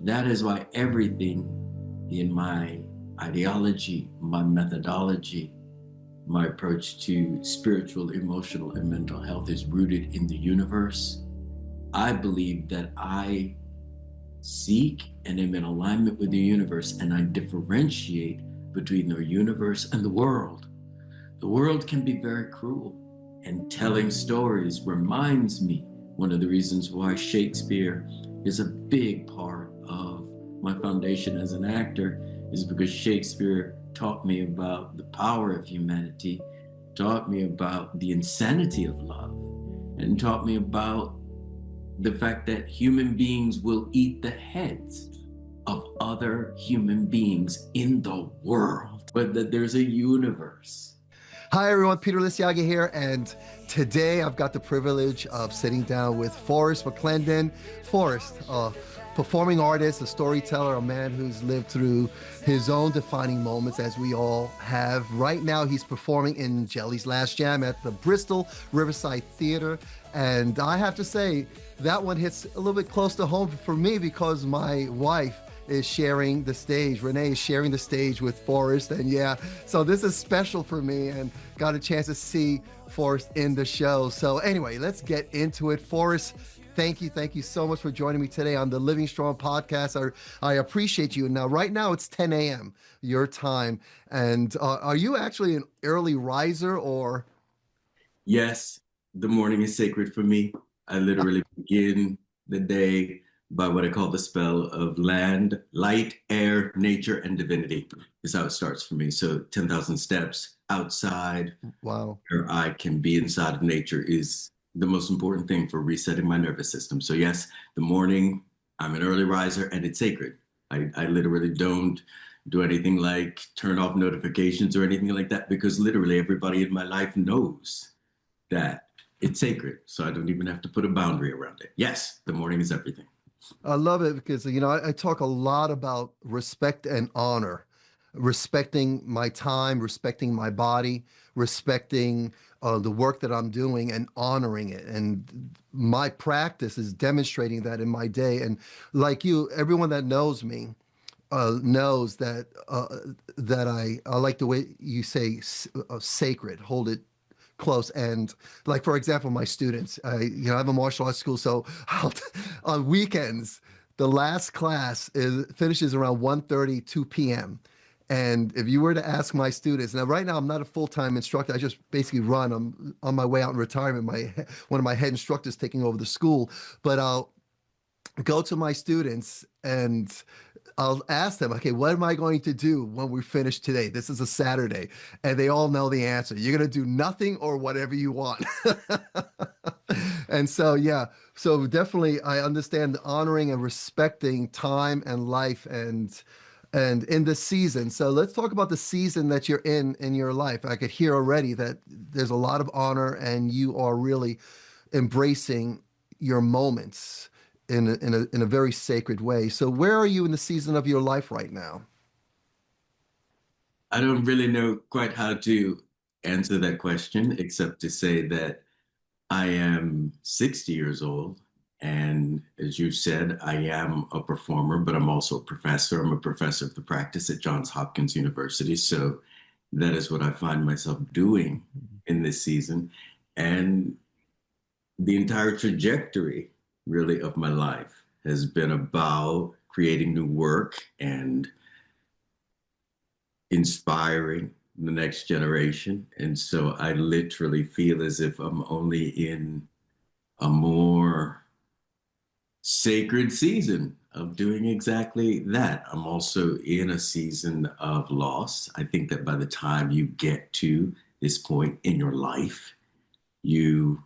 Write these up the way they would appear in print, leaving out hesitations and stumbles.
That is why everything in my ideology, my methodology, my approach to spiritual, emotional, and mental health is rooted in the universe. I believe that I seek and am in alignment with the universe, and I differentiate between the universe and the world. The world can be very cruel, and telling stories reminds me one of the reasons why Shakespeare is a big part of my foundation as an actor is because Shakespeare taught me about the power of humanity, taught me about the insanity of love, and taught me about the fact that human beings will eat the heads of other human beings in the world, but that there's a universe. Hi, everyone. Peter Lisiaga here, and today I've got the privilege of sitting down with Forrest McClendon. Forrest, a performing artist, a storyteller, a man who's lived through his own defining moments, as we all have. Right now, he's performing in Jelly's Last Jam at the Bristol Riverside Theater, and I have to say, that one hits a little bit close to home for me because my wife is sharing the stage. Renee is sharing the stage with Forrest. And yeah, so this is special for me and got a chance to see Forrest in the show. So anyway, let's get into it. Forrest, thank you. Thank you so much for joining me today on the Living Strong podcast. I appreciate you. Now, right now it's 10 a.m. your time. And are you actually an early riser or? Yes, the morning is sacred for me. I literally begin the day by what I call the spell of land, light, air, nature, and divinity is how it starts for me. So 10,000 steps outside Wow. where I can be inside of nature is the most important thing for resetting my nervous system. So yes, the morning, I'm an early riser and it's sacred. I literally don't do anything like turn off notifications or anything like that because literally everybody in my life knows that it's sacred. So I don't even have to put a boundary around it. Yes, the morning is everything. I love it because, I talk a lot about respect and honor, respecting my time, respecting my body, respecting the work that I'm doing and honoring it. And my practice is demonstrating that in my day. And like you, everyone that knows me knows that I like the way you say sacred, hold it close. And like, for example, my students, I have a martial arts school, so on weekends the last class finishes around 1:30, 2 p.m. And if you were to ask my students, now right now I'm not a full-time instructor, I just basically run. I'm on my way out in retirement. One of my head instructors taking over the school, but I'll go to my students and I'll ask them, okay, what am I going to do when we finish today? This is a Saturday. And they all know the answer. You're going to do nothing or whatever you want. And so, yeah, so definitely I understand honoring and respecting time and life and in the season. So let's talk about the season that you're in your life. I could hear already that there's a lot of honor and you are really embracing your moments in a very sacred way. So where are you in the season of your life right now? I don't really know quite how to answer that question, except to say that I am 60 years old. And as you said, I am a performer, but I'm also a professor. I'm a professor of the practice at Johns Hopkins University. So that is what I find myself doing in this season. And the entire trajectory, really, of my life has been about creating new work and inspiring the next generation. And so I literally feel as if I'm only in a more sacred season of doing exactly that. I'm also in a season of loss. I think that by the time you get to this point in your life, you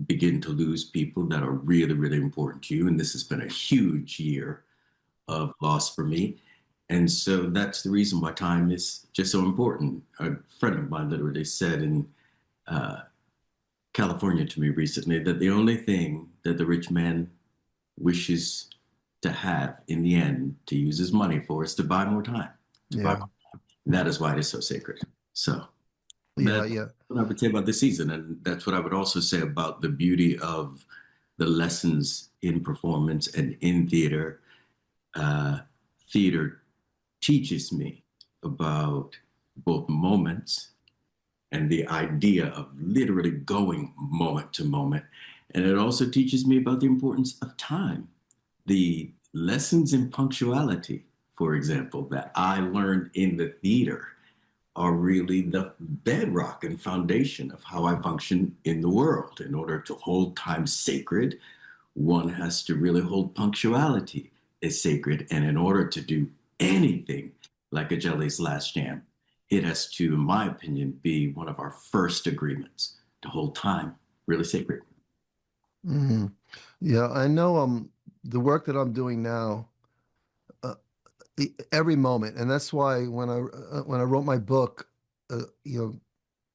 begin to lose people that are really, really important to you. And this has been a huge year of loss for me. And so that's the reason why time is just so important. A friend of mine literally said in uh, California to me recently that the only thing that the rich man wishes to have in the end to use his money for is to buy more time, to buy Yeah. more. And that is why it is so sacred. So Yeah. that's Yeah. what I would say about this season. And that's what I would also say about the beauty of the lessons in performance and in theater. uh, theater teaches me about both moments and the idea of literally going moment to moment. And it also teaches me about the importance of time. The lessons in punctuality, for example, that I learned in the theater are really the bedrock and foundation of how I function in the world. In order to hold time sacred, one has to really hold punctuality as sacred. And in order to do anything like a Jelly's Last Jam, it has to, in my opinion, be one of our first agreements to hold time really sacred. Mhm. Yeah, I know the work that I'm doing now, uh, every moment, and that's why when I wrote my book,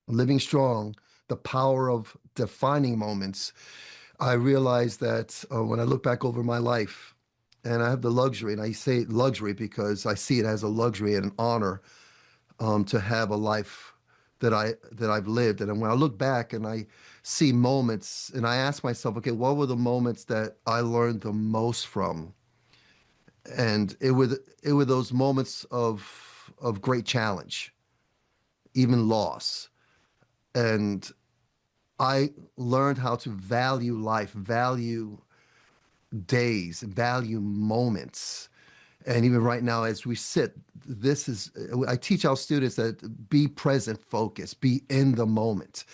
Living Strong, the power of defining moments, I realized that when I look back over my life, and I have the luxury, and I say luxury because I see it as a luxury and an honor to have a life that I've lived. And when I look back and I see moments, and I ask myself, okay, what were the moments that I learned the most from? And it were those moments of great challenge, even loss. And I learned how to value life, value days, value moments. And even right now, as we sit, I teach our students that be present, focus, be in the moment.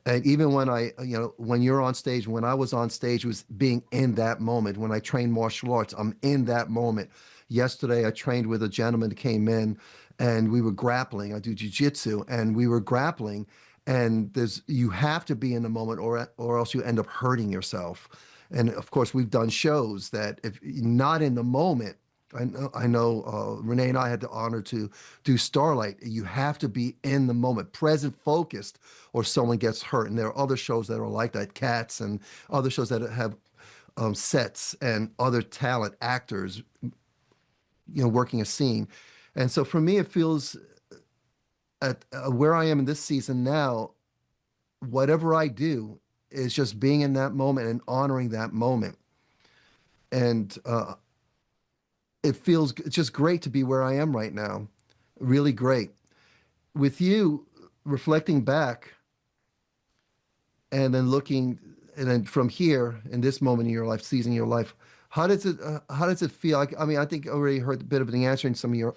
And even when you're on stage, when I was on stage, it was being in that moment. When I train martial arts, I'm in that moment. Yesterday, I trained with a gentleman that came in and we were grappling. I do jujitsu and we were grappling. And you have to be in the moment or else you end up hurting yourself. And of course, we've done shows that if you're not in the moment, I know Renee and I had the honor to do Starlight. You have to be in the moment, present, focused, or someone gets hurt. And there are other shows that are like that, Cats, and other shows that have sets and other talent actors, working a scene. And so for me, it feels at where I am in this season now, whatever I do is just being in that moment and honoring that moment. And it's just great to be where I am right now. Really great. With you reflecting back and then looking and then from here in this moment in your life, season in your life, how does it feel? I mean, I think I already heard a bit of the answer in some of your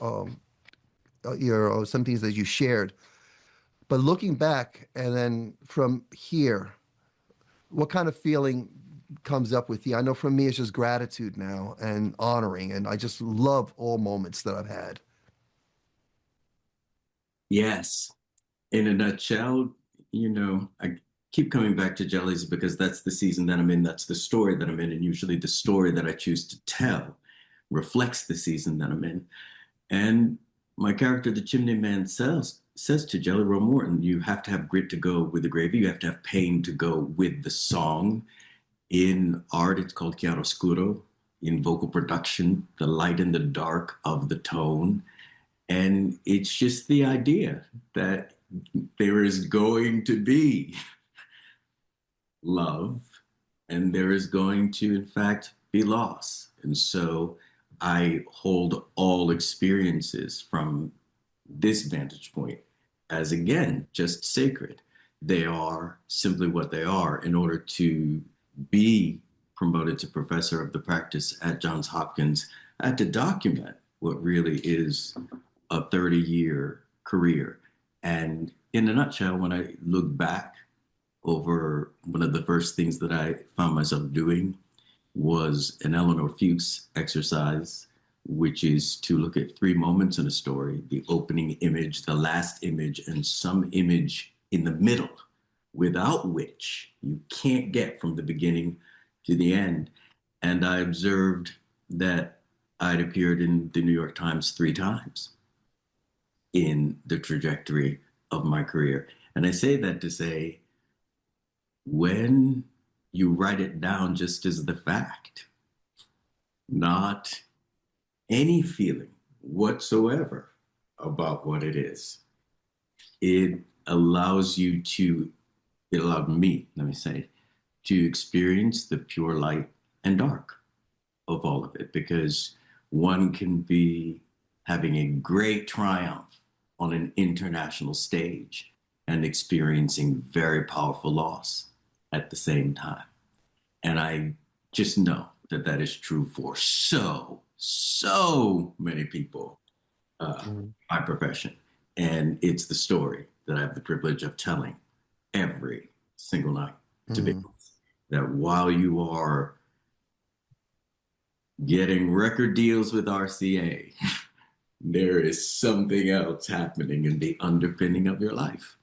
some things that you shared. But looking back and then from here, what kind of feeling comes up with you? I know for me it's just gratitude now and honoring, and I just love all moments that I've had. Yes. In a nutshell, I keep coming back to Jellies because that's the season that I'm in, that's the story that I'm in, and usually the story that I choose to tell reflects the season that I'm in. And my character, the Chimney Man, says to Jelly Roll Morton, you have to have grit to go with the gravy, you have to have pain to go with the song. In art, it's called chiaroscuro. In vocal production, the light and the dark of the tone. And it's just the idea that there is going to be love and there is going to, in fact, be loss. And so I hold all experiences from this vantage point as, again, just sacred. They are simply what they are. In order to be promoted to professor of the practice at Johns Hopkins, I had to document what really is a 30-year career. And in a nutshell, when I look back over, one of the first things that I found myself doing was an Eleanor Fuchs exercise, which is to look at three moments in a story: the opening image, the last image, and some image in the middle, without which you can't get from the beginning to the end. And I observed that I'd appeared in the New York Times three times in the trajectory of my career. And I say that to say, when you write it down just as the fact, not any feeling whatsoever about what it is, it allows you to, it allowed me, let me say, to experience the pure light and dark of all of it. Because One can be having a great triumph on an international stage and experiencing very powerful loss at the same time. And I just know that that is true for so many people, Mhm. my profession. And it's the story that I have the privilege of telling every single night to be Mhm. that while you are getting record deals with RCA, there is something else happening in the underpinning of your life.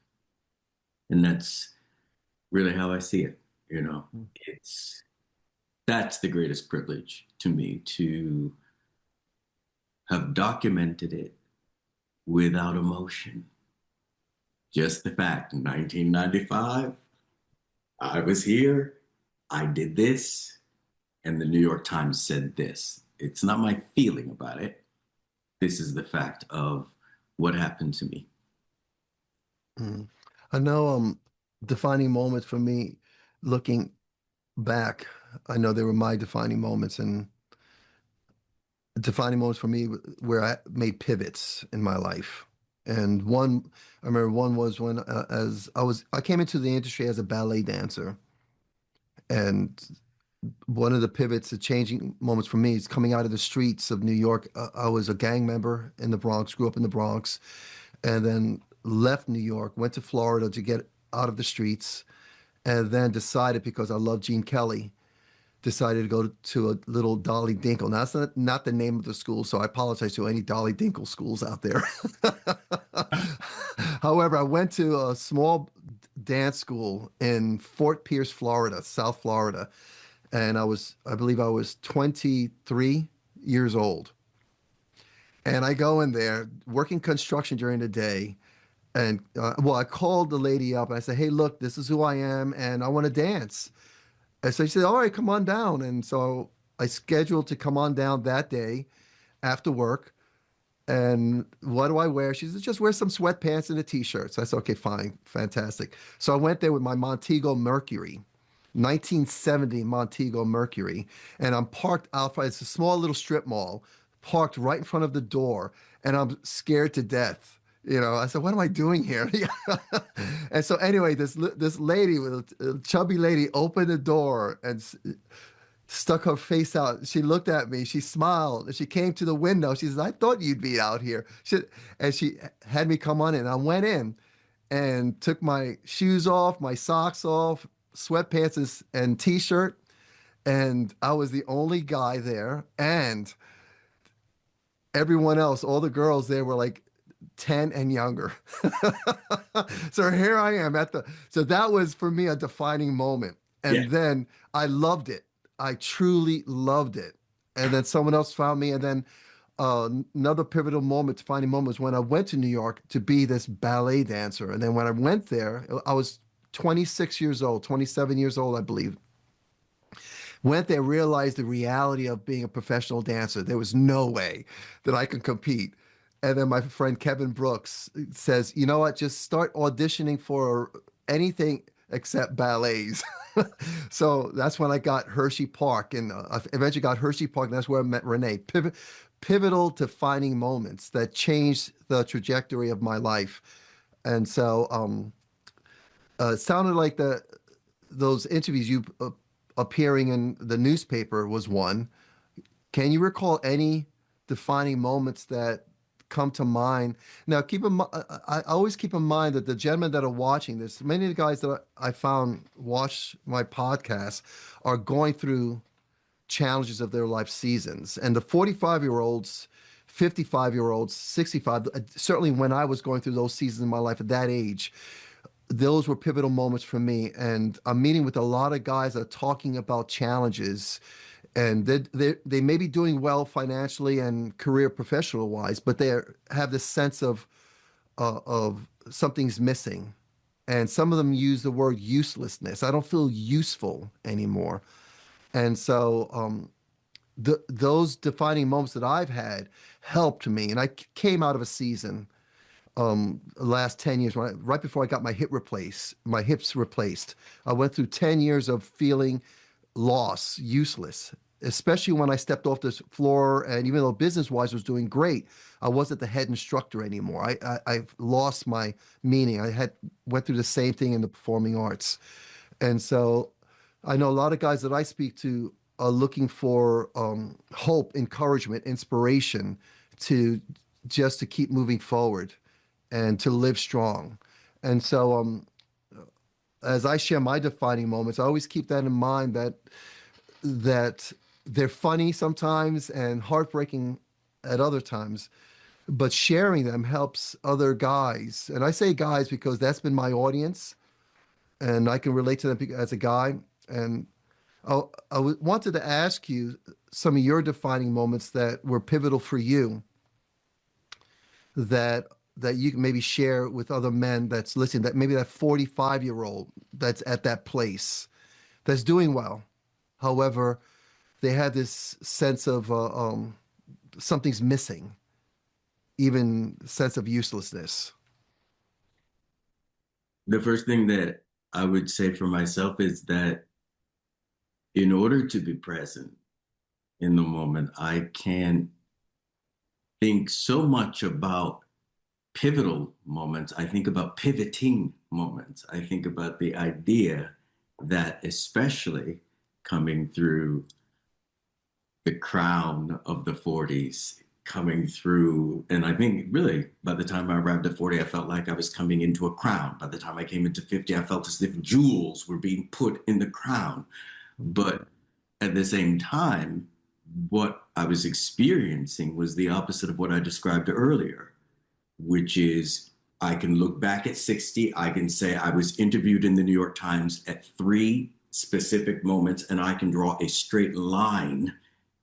And that's really how I see it. You know, it's that's the greatest privilege to me to have documented it without emotion. Just the fact, in 1995, I was here, I did this, and the New York Times said this. It's not my feeling about it. This is the fact of what happened to me. Mhm. I know defining moments for me, looking back, I know they were my defining moments, and defining moments for me where I made pivots in my life. And one, I remember one was when as I came into the industry as a ballet dancer, and one of the pivots, the changing moments for me is coming out of the streets of New York. I was a gang member in the Bronx, grew up in the Bronx, and then left New York, went to Florida to get out of the streets, and then decided, because I love Gene Kelly, decided to go to a little Dolly Dinkle. Now, that's not the name of the school, so I apologize to any Dolly Dinkle schools out there. However, I went to a small dance school in Fort Pierce, Florida, South Florida, and I believe I was 23 years old. And I go in there working construction during the day. And well, I called the lady up and I said, "Hey, look, this is who I am, and I want to dance." And so she said, "All right, come on down." And so I scheduled to come on down that day after work. And what do I wear? She said, "Just wear some sweatpants and a t-shirt." So I said, "Okay, fine, fantastic." So I went there with my Montego Mercury, 1970 Montego Mercury, and I'm parked out front. It's a small little strip mall, parked right in front of the door, and I'm scared to death. I said, "What am I doing here?" And so anyway, this lady with a chubby lady opened the door and stuck her face out. She looked at me. She smiled. And she came to the window. She says, "I thought you'd be out here." And she had me come on in. I went in and took my shoes off, my socks off, sweatpants and t-shirt. And I was the only guy there. And everyone else, all the girls there were like 10 and younger. So here I am so that was for me a defining moment. Yeah. And then I loved it. I truly loved it. And then someone else found me. And then another pivotal moment, defining moment, was when I went to New York to be this ballet dancer. And then when I went there, I was 26 years old, 27 years old, I believe. Went there, realized the reality of being a professional dancer. There was no way that I could compete. And then my friend Kevin Brooks says, "You know what? Just start auditioning for anything except ballets." So that's when I got Hershey Park, and I eventually got Hershey Park, and that's where I met Renee. Pivotal defining moments that changed the trajectory of my life. And so it sounded like those interviews you appearing in the newspaper was one. Can you recall any defining moments that come to mind? Now, I always keep in mind that the gentlemen that are watching this, many of the guys that I found watch my podcast are going through challenges of their life seasons. And the 45-year-olds, 55-year-olds, 65, certainly when I was going through those seasons in my life at that age, those were pivotal moments for me. And I'm meeting with a lot of guys that are talking about challenges, and they may be doing well financially and career professional wise, but they have this sense of something's missing. And some of them use the word uselessness. I don't feel useful anymore. And so those defining moments that I've had helped me. And I came out of a season last 10 years right before I got my hips replaced. I went through 10 years of feeling lost, useless. especially when I stepped off this floor, and even though business-wise was doing great, I wasn't the head instructor anymore. I've lost my meaning. I had went through the same thing in the performing arts. And so I know a lot of guys that I speak to are looking for hope, encouragement, inspiration to just to keep moving forward and to live strong. And so as I share my defining moments, I always keep that in mind, that they're funny sometimes and heartbreaking at other times, but sharing them helps other guys. And I say guys because that's been my audience, and I can relate to them as a guy. And wanted to ask you some of your defining moments that were pivotal for you, that you can maybe share with other men that's listening, that maybe that 45-year-old that's at that place, that's doing well. However, they had this sense of something's missing, even sense of uselessness. The first thing that I would say for myself is that in order to be present in the moment, I can't think so much about pivotal moments. I think about pivoting moments. I think about the idea that, especially coming through the crown of the 40s, coming through, and I think really by the time I arrived at 40, I felt like I was coming into a crown. By the time I came into 50, I felt as if jewels were being put in the crown. But at the same time, what I was experiencing was the opposite of what I described earlier, which is I can look back at 60, I can say I was interviewed in the New York Times at 3 specific moments, and I can draw a straight line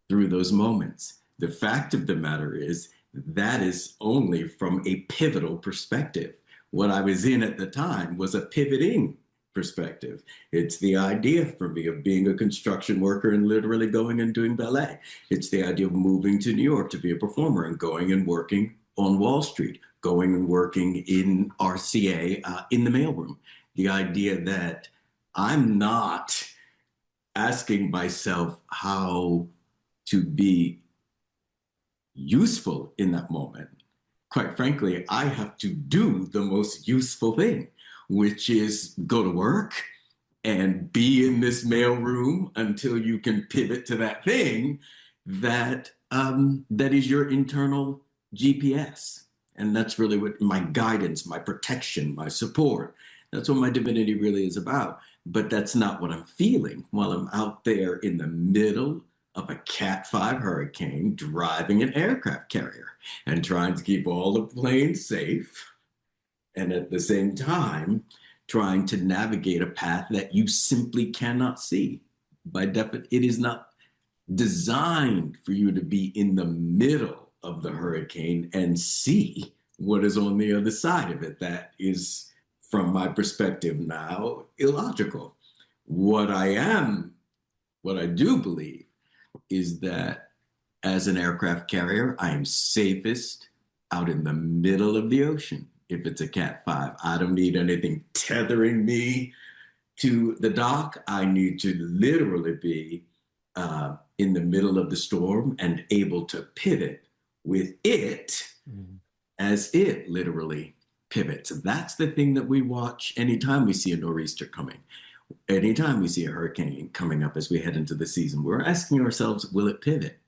through those moments. The fact of the matter is that is only from a pivotal perspective. What I was in at the time was a pivoting perspective. It's the idea for me of being a construction worker and literally going and doing ballet. It's the idea of moving to New York to be a performer and going and working on Wall Street, going and working in RCA in the mailroom. The idea that I'm not asking myself how to be useful in that moment. Quite frankly, I have to do the most useful thing, which is go to work and be in this mailroom until you can pivot to that thing that that is your internal GPS. And that's really what my guidance, my protection, my support. That's what my divinity really is about. But that's not what I'm feeling while I'm out there in the middle of a Cat 5 hurricane driving an aircraft carrier and trying to keep all the planes safe, and at the same time trying to navigate a path that you simply cannot see. By definition, it is not designed for you to be in the middle of the hurricane and see what is on the other side of it. That is, from my perspective now, illogical. What I do believe is that as an aircraft carrier, I am safest out in the middle of the ocean. If it's a Cat 5, I don't need anything tethering me to the dock. I need to literally be in the middle of the storm and able to pivot with it as it literally pivots. That's the thing that we watch anytime we see a nor'easter coming. Anytime we see a hurricane coming up as we head into the season, we're asking ourselves, will it pivot?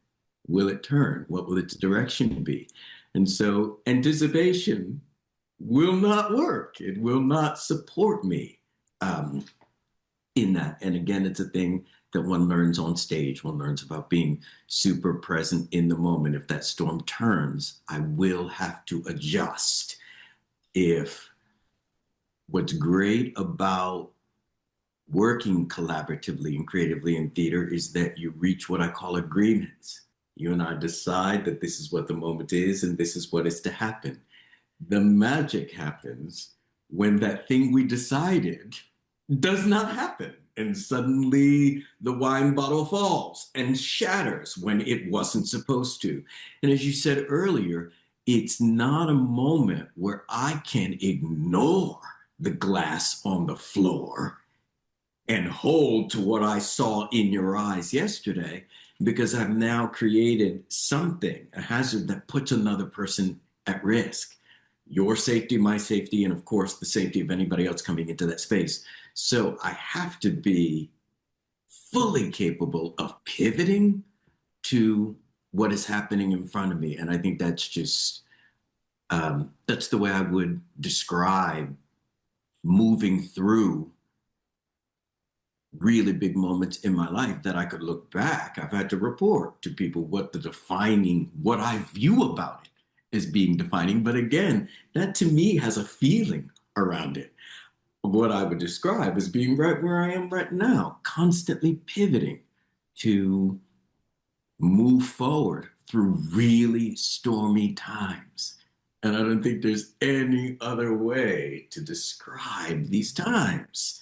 Will it turn? What will its direction be? And so anticipation will not work. It will not support me in that. And again, it's a thing that one learns on stage. One learns about being super present in the moment. If that storm turns, I will have to adjust. If what's great about working collaboratively and creatively in theater is that you reach what I call agreements. You and I decide that this is what the moment is and this is what is to happen. The magic happens when that thing we decided does not happen. And suddenly the wine bottle falls and shatters when it wasn't supposed to. And as you said earlier, it's not a moment where I can ignore the glass on the floor and hold to what I saw in your eyes yesterday. because I've now created something, a hazard that puts another person at risk. Your safety, my safety, and of course, the safety of anybody else coming into that space. So I have to be fully capable of pivoting to what is happening in front of me. And I think that's the way I would describe moving through really big moments in my life that I could look back. I've had to report to people what I view about it as being defining. But again, that to me has a feeling around it. What I would describe as being right where I am right now, constantly pivoting to move forward through really stormy times. And I don't think there's any other way to describe these times.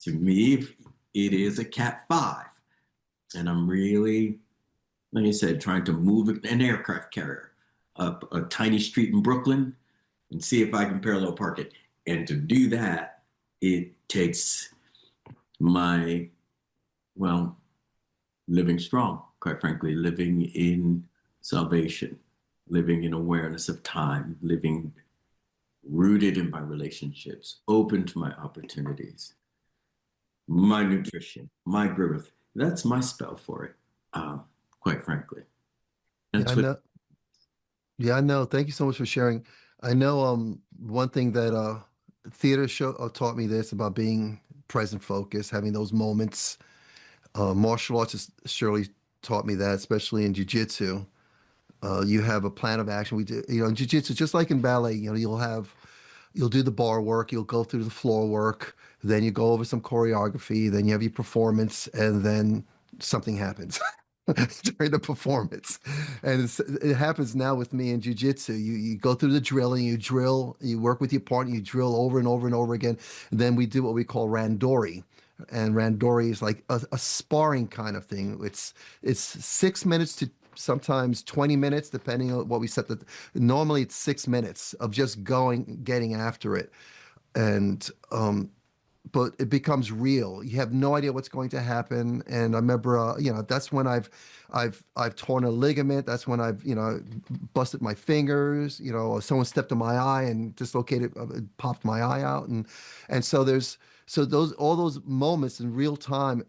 To me, it is a Cat 5. And I'm really, like I said, trying to move an aircraft carrier up a tiny street in Brooklyn and see if I can parallel park it. And to do that, it takes my, well, living strong, quite frankly, living in salvation, living in awareness of time, living rooted in my relationships, open to my opportunities, my nutrition, my growth. That's my spell for it, quite frankly. Yeah, I That's what. know. Yeah, I know. Thank you so much for sharing. I know one thing that theater show taught me this about being present focused, having those moments. Martial arts has surely taught me that, especially in jujitsu. You have a plan of action. We do, in jujitsu, just like in ballet, you'll do the bar work, you'll go through the floor work, then you go over some choreography, then you have your performance, and then something happens during the performance. And it happens now with me in jujitsu. You go through the drilling, you drill, you work with your partner, you drill over and over and over again. And then we do what we call randori. And randori is like a sparring kind of thing. It's 6 minutes to sometimes 20 minutes, depending on what we set the. Normally, it's 6 minutes of just going, getting after it, and but it becomes real. You have no idea what's going to happen. And I remember, that's when I've torn a ligament. That's when I've busted my fingers. Or someone stepped in my eye and dislocated, popped my eye out, and so those all those moments in real time.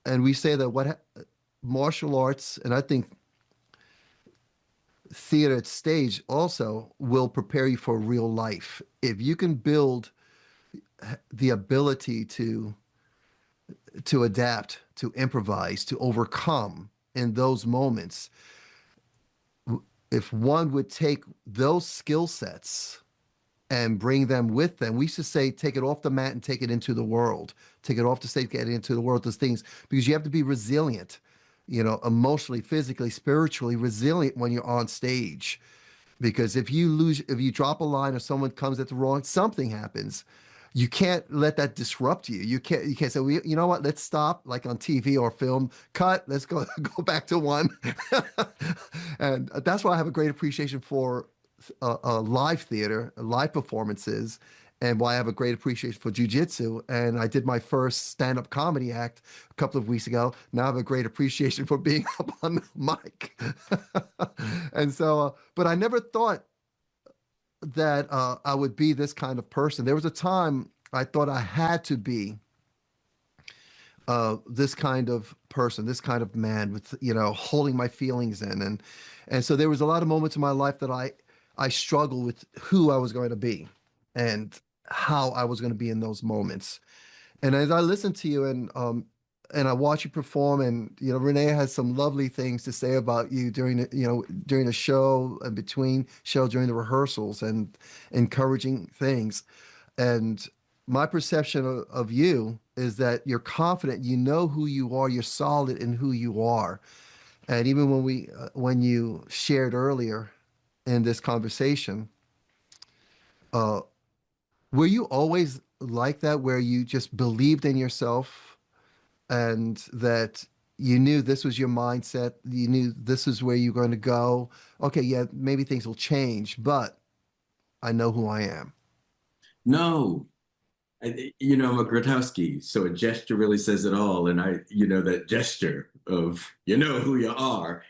And we say that martial arts, and I think theater at stage also will prepare you for real life. If you can build the ability to adapt, to improvise, to overcome in those moments, if one would take those skill sets and bring them with them. We used to say, take it off the mat and take it into the world. Take it off the stage, get it into the world, those things, because you have to be resilient, emotionally, physically, spiritually resilient when you're on stage. Because if you drop a line or someone comes at the wrong, something happens. You can't let that disrupt you. You can't say, well, you know what, let's stop, like on TV or film, cut, let's go go back to one. And that's why I have a great appreciation for live theater, live performances, and why I have a great appreciation for jujitsu. And I did my first stand-up comedy act a couple of weeks ago. Now I have a great appreciation for being up on the mic. And so, but I never thought that I would be this kind of person. There was a time I thought I had to be this kind of person, this kind of man with, holding my feelings in. And so there was a lot of moments in my life that I struggled with who I was going to be and how I was going to be in those moments. And as I listen to you and I watch you perform, and Renee has some lovely things to say about you during the show and between show during the rehearsals and encouraging things. And my perception of you is that you're confident, you know who you are, you're solid in who you are. And even when you shared earlier in this conversation, uh, were you always like that, where you just believed in yourself and that you knew this was your mindset, you knew this is where you're going to go? Okay, yeah, maybe things will change, but I know who I am. No, I'm a Grotowski, so a gesture really says it all. And that gesture of you know who you are.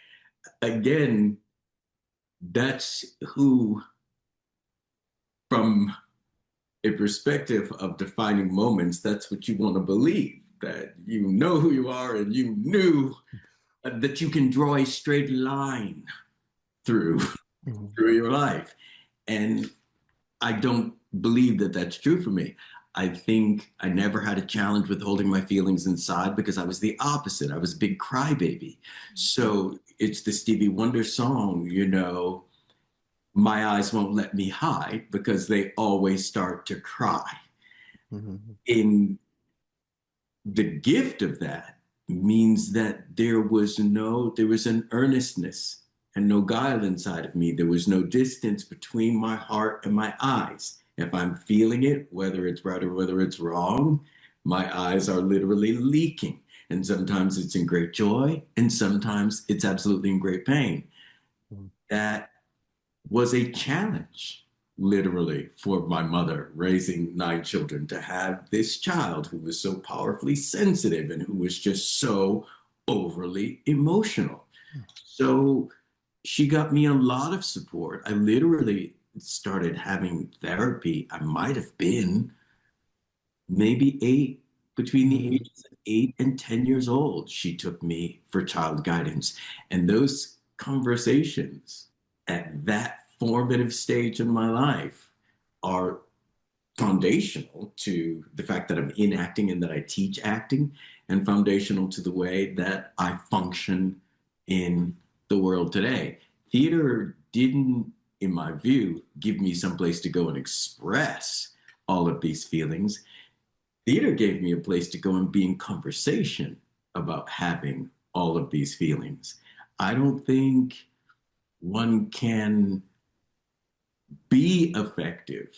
Again, that's who, from a perspective of defining moments, that's what you want to believe, that you know who you are and you knew that you can draw a straight line through Mhm. through your life. And I don't believe that that's true for me. I think I never had a challenge with holding my feelings inside because I was the opposite. I was a big crybaby. So it's the Stevie Wonder song, you know, my eyes won't let me hide because they always start to cry. Mhm. In the gift of that means that there was an earnestness and no guile inside of me. There was no distance between my heart and my eyes. If I'm feeling it, whether it's right or whether it's wrong, my eyes are literally leaking. And sometimes it's in great joy, and sometimes it's absolutely in great pain. Mhm. That was a challenge, literally, for my mother raising 9 children, to have this child who was so powerfully sensitive and who was just so overly emotional. So she got me a lot of support. I literally started having therapy. I might have been maybe eight, between the Mhm. ages of 8 and 10 years old. She took me for child guidance. And those conversations at that formative stage in my life are foundational to the fact that I'm in acting and that I teach acting, and foundational to the way that I function in the world today. Theater didn't, in my view, give me some place to go and express all of these feelings. Theater gave me a place to go and be in conversation about having all of these feelings. I don't think one can be effective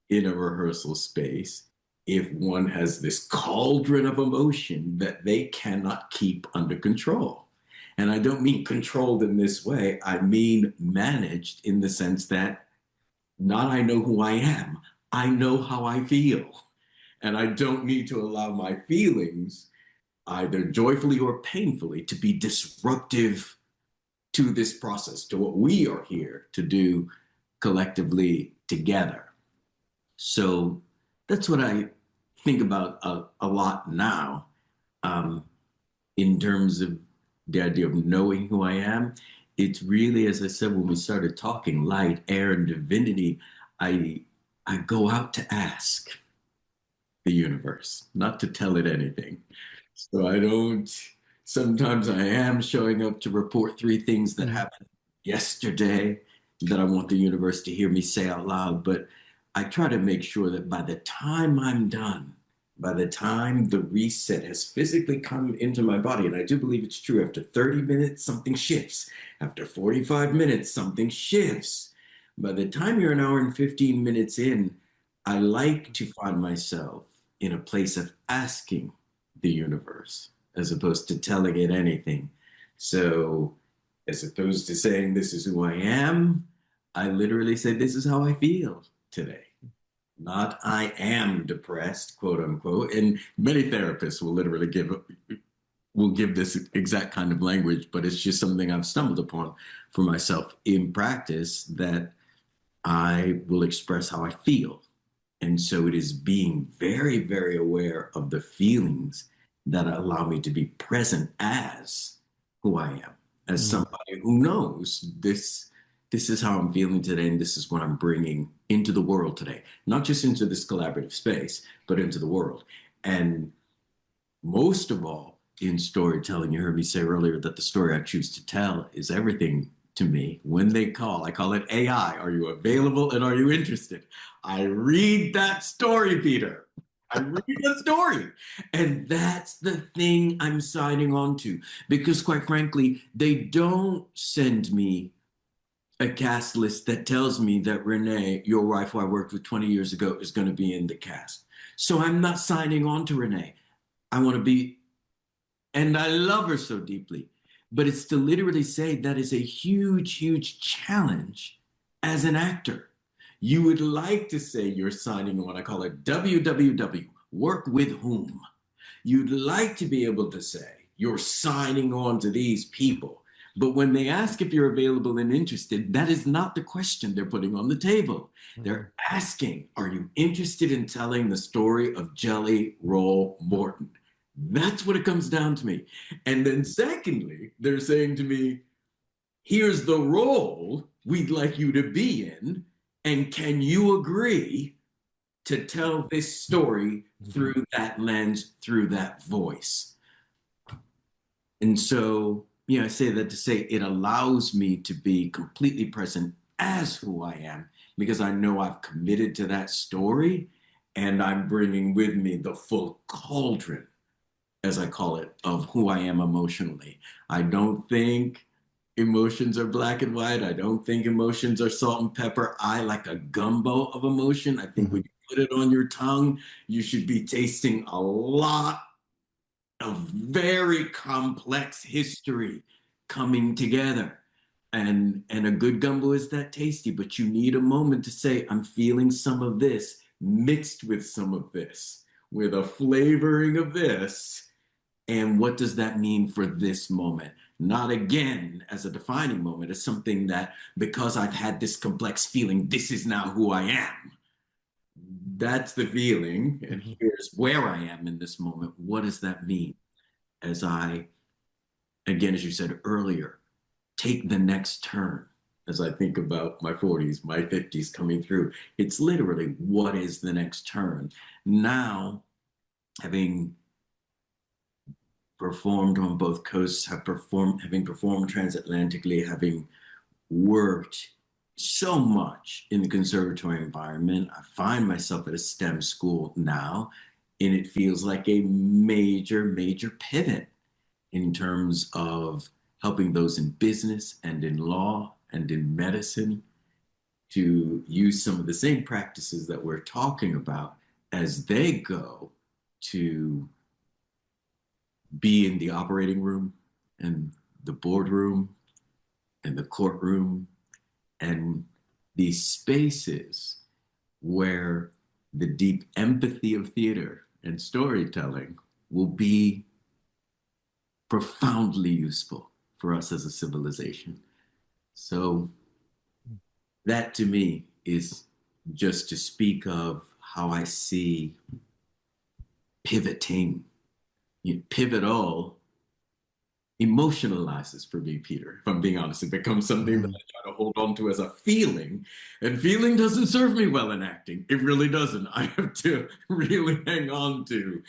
in a rehearsal space if one has this cauldron of emotion that they cannot keep under control. And I don't mean controlled in this way, I mean managed in the sense that not I know who I am, I know how I feel. And I don't need to allow my feelings, either joyfully or painfully, to be disruptive to this process, to what we are here to do collectively together. So that's what I think about a lot now, um, in terms of the idea of knowing who I am. It's really, as I said, when we started talking light, air, and divinity, I I go out to ask the universe, not to tell it anything. So I don't, sometimes I am showing up to report 3 things that Mhm. happened yesterday that I want the universe to hear me say out loud. But I try to make sure that by the time I'm done, by the time the reset has physically come into my body, and I do believe it's true, after 30 minutes, something shifts. After 45 minutes, something shifts. By the time you're an hour and 15 minutes in, I like to find myself in a place of asking the universe as opposed to telling it anything. So, as opposed to saying, this is who I am, I literally say, this is how I feel today. Not, I am depressed, quote unquote. And many therapists will literally give this exact kind of language, but it's just something I've stumbled upon for myself in practice, that I will express how I feel. And so it is being very, very aware of the feelings that allow me to be present as who I am, as Mhm. somebody who knows this is how I'm feeling today, and this is what I'm bringing into the world today, not just into this collaborative space, but into the world. And most of all, in storytelling, you heard me say earlier that the story I choose to tell is everything to me. When they call, I call it AI. Are you available and are you interested? I read that story, Peter. I read the story. And that's the thing I'm signing on to. Because quite frankly, they don't send me a cast list that tells me that Renee, your wife who I worked with 20 years ago, is going to be in the cast. So I'm not signing on to Renee. I want to be, and I love her so deeply. But it's to literally say that is a huge, huge challenge as an actor. You would like to say you're signing on, I call it WWW, work with whom. You'd like to be able to say you're signing on to these people. But when they ask if you're available and interested, that is not the question they're putting on the table. Mhm. They're asking, are you interested in telling the story of Jelly Roll Morton? That's what it comes down to me. And then secondly, they're saying to me, here's the role we'd like you to be in. And can you agree to tell this story Mhm. through that lens, through that voice? And so, I say that to say it allows me to be completely present as who I am because I know I've committed to that story and I'm bringing with me the full cauldron, as I call it, of who I am emotionally. I don't think emotions are black and white. I don't think emotions are salt and pepper. I like a gumbo of emotion. I think when Mhm. you put it on your tongue, you should be tasting a lot of very complex history coming together. And a good gumbo is that tasty, but you need a moment to say, I'm feeling some of this mixed with some of this, with a flavoring of this. And what does that mean for this moment? Not again as a defining moment, as something that because I've had this complex feeling, this is now who I am. That's the feeling. And Mhm. here's where I am in this moment. What does that mean? As I, again, as you said earlier, take the next turn. As I think about my 40s, my 50s coming through, it's literally what is the next turn? Now, having performed on both coasts, having performed transatlantically, having worked so much in the conservatory environment, I find myself at a STEM school now, and it feels like a major, major pivot in terms of helping those in business and in law and in medicine to use some of the same practices that we're talking about as they go to be in the operating room and the boardroom and the courtroom and these spaces where the deep empathy of theater and storytelling will be profoundly useful for us as a civilization. So that to me is just to speak of how I see pivoting. Pivotal emotionalizes for me, Peter. If I'm being honest, it becomes something that Mhm. I try to hold on to as a feeling, and feeling doesn't serve me well in acting. It really doesn't. I have to really hang on to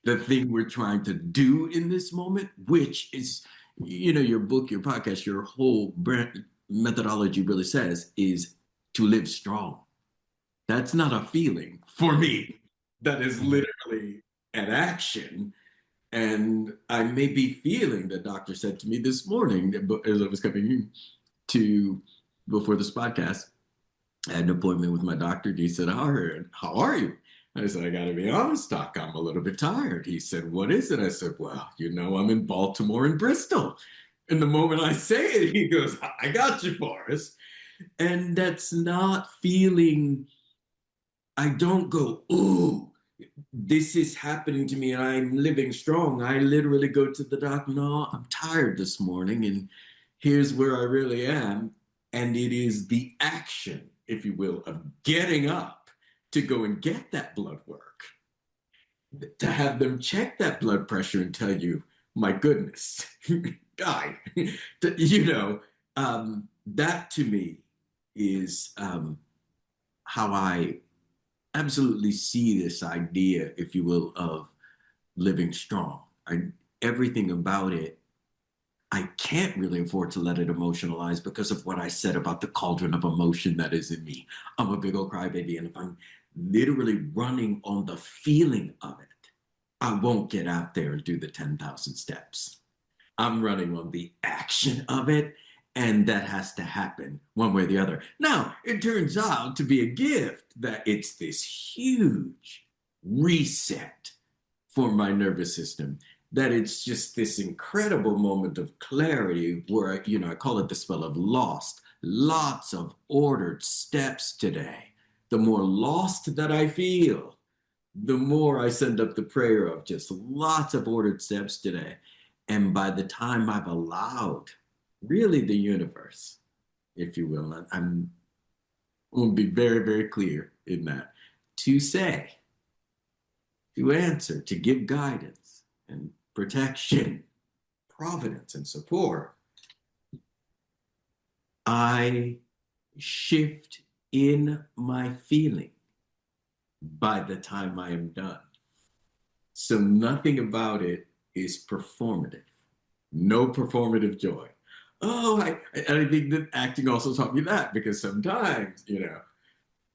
the thing we're trying to do in this moment, which is, your book, your podcast, your whole brand methodology really says is to live strong. That's not a feeling for me. That is Mhm. literally an action. And I may be feeling, the doctor said to me this morning as I was coming in to before this podcast, I had an appointment with my doctor. And he said, how are you? I said, I got to be honest, Doc, I'm a little bit tired. He said, what is it? I said, well, I'm in Baltimore and Bristol. And the moment I say it, he goes, I got you, Forrest. And that's not feeling, I don't go, ooh, this is happening to me and I'm living strong. I literally go to the doctor, no, I'm tired this morning and here's where I really am. And it is the action, if you will, of getting up to go and get that blood work, to have them check that blood pressure and tell you, my goodness, guy, that to me is how I absolutely see this idea, if you will, of living strong. Everything about it, I can't really afford to let it emotionalize because of what I said about the cauldron of emotion that is in me. I'm a big old crybaby, and if I'm literally running on the feeling of it, I won't get out there and do the 10,000 steps. I'm running on the action of it, and that has to happen one way or the other. Now, it turns out to be a gift that it's this huge reset for my nervous system, that it's just this incredible moment of clarity where I call it the spell of lost. Lots of ordered steps today. The more lost that I feel, the more I send up the prayer of just lots of ordered steps today. And by the time I've allowed really the universe, if you will, I'm going to be very, very clear in that, to say, to answer, to give guidance and protection, providence and support, I shift in my feeling by the time I am done. So nothing about it is performative. No performative joy. Oh, I think that acting also taught me that, because sometimes,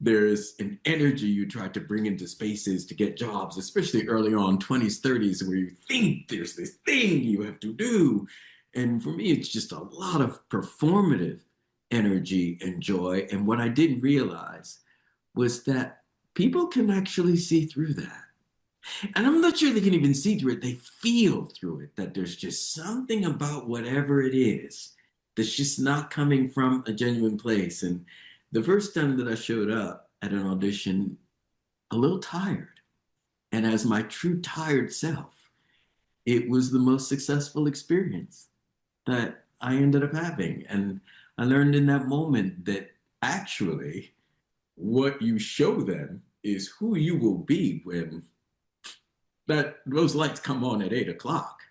there's an energy you try to bring into spaces to get jobs, especially early on, 20s, 30s, where you think there's this thing you have to do. And for me, it's just a lot of performative energy and joy. And what I didn't realize was that people can actually see through that. And I'm not sure they can even see through it. They feel through it, that there's just something about whatever it is that's just not coming from a genuine place. And the first time that I showed up at an audition, a little tired, and as my true tired self, it was the most successful experience that I ended up having. And I learned in that moment that actually what you show them is who you will be when that those lights come on at 8 o'clock.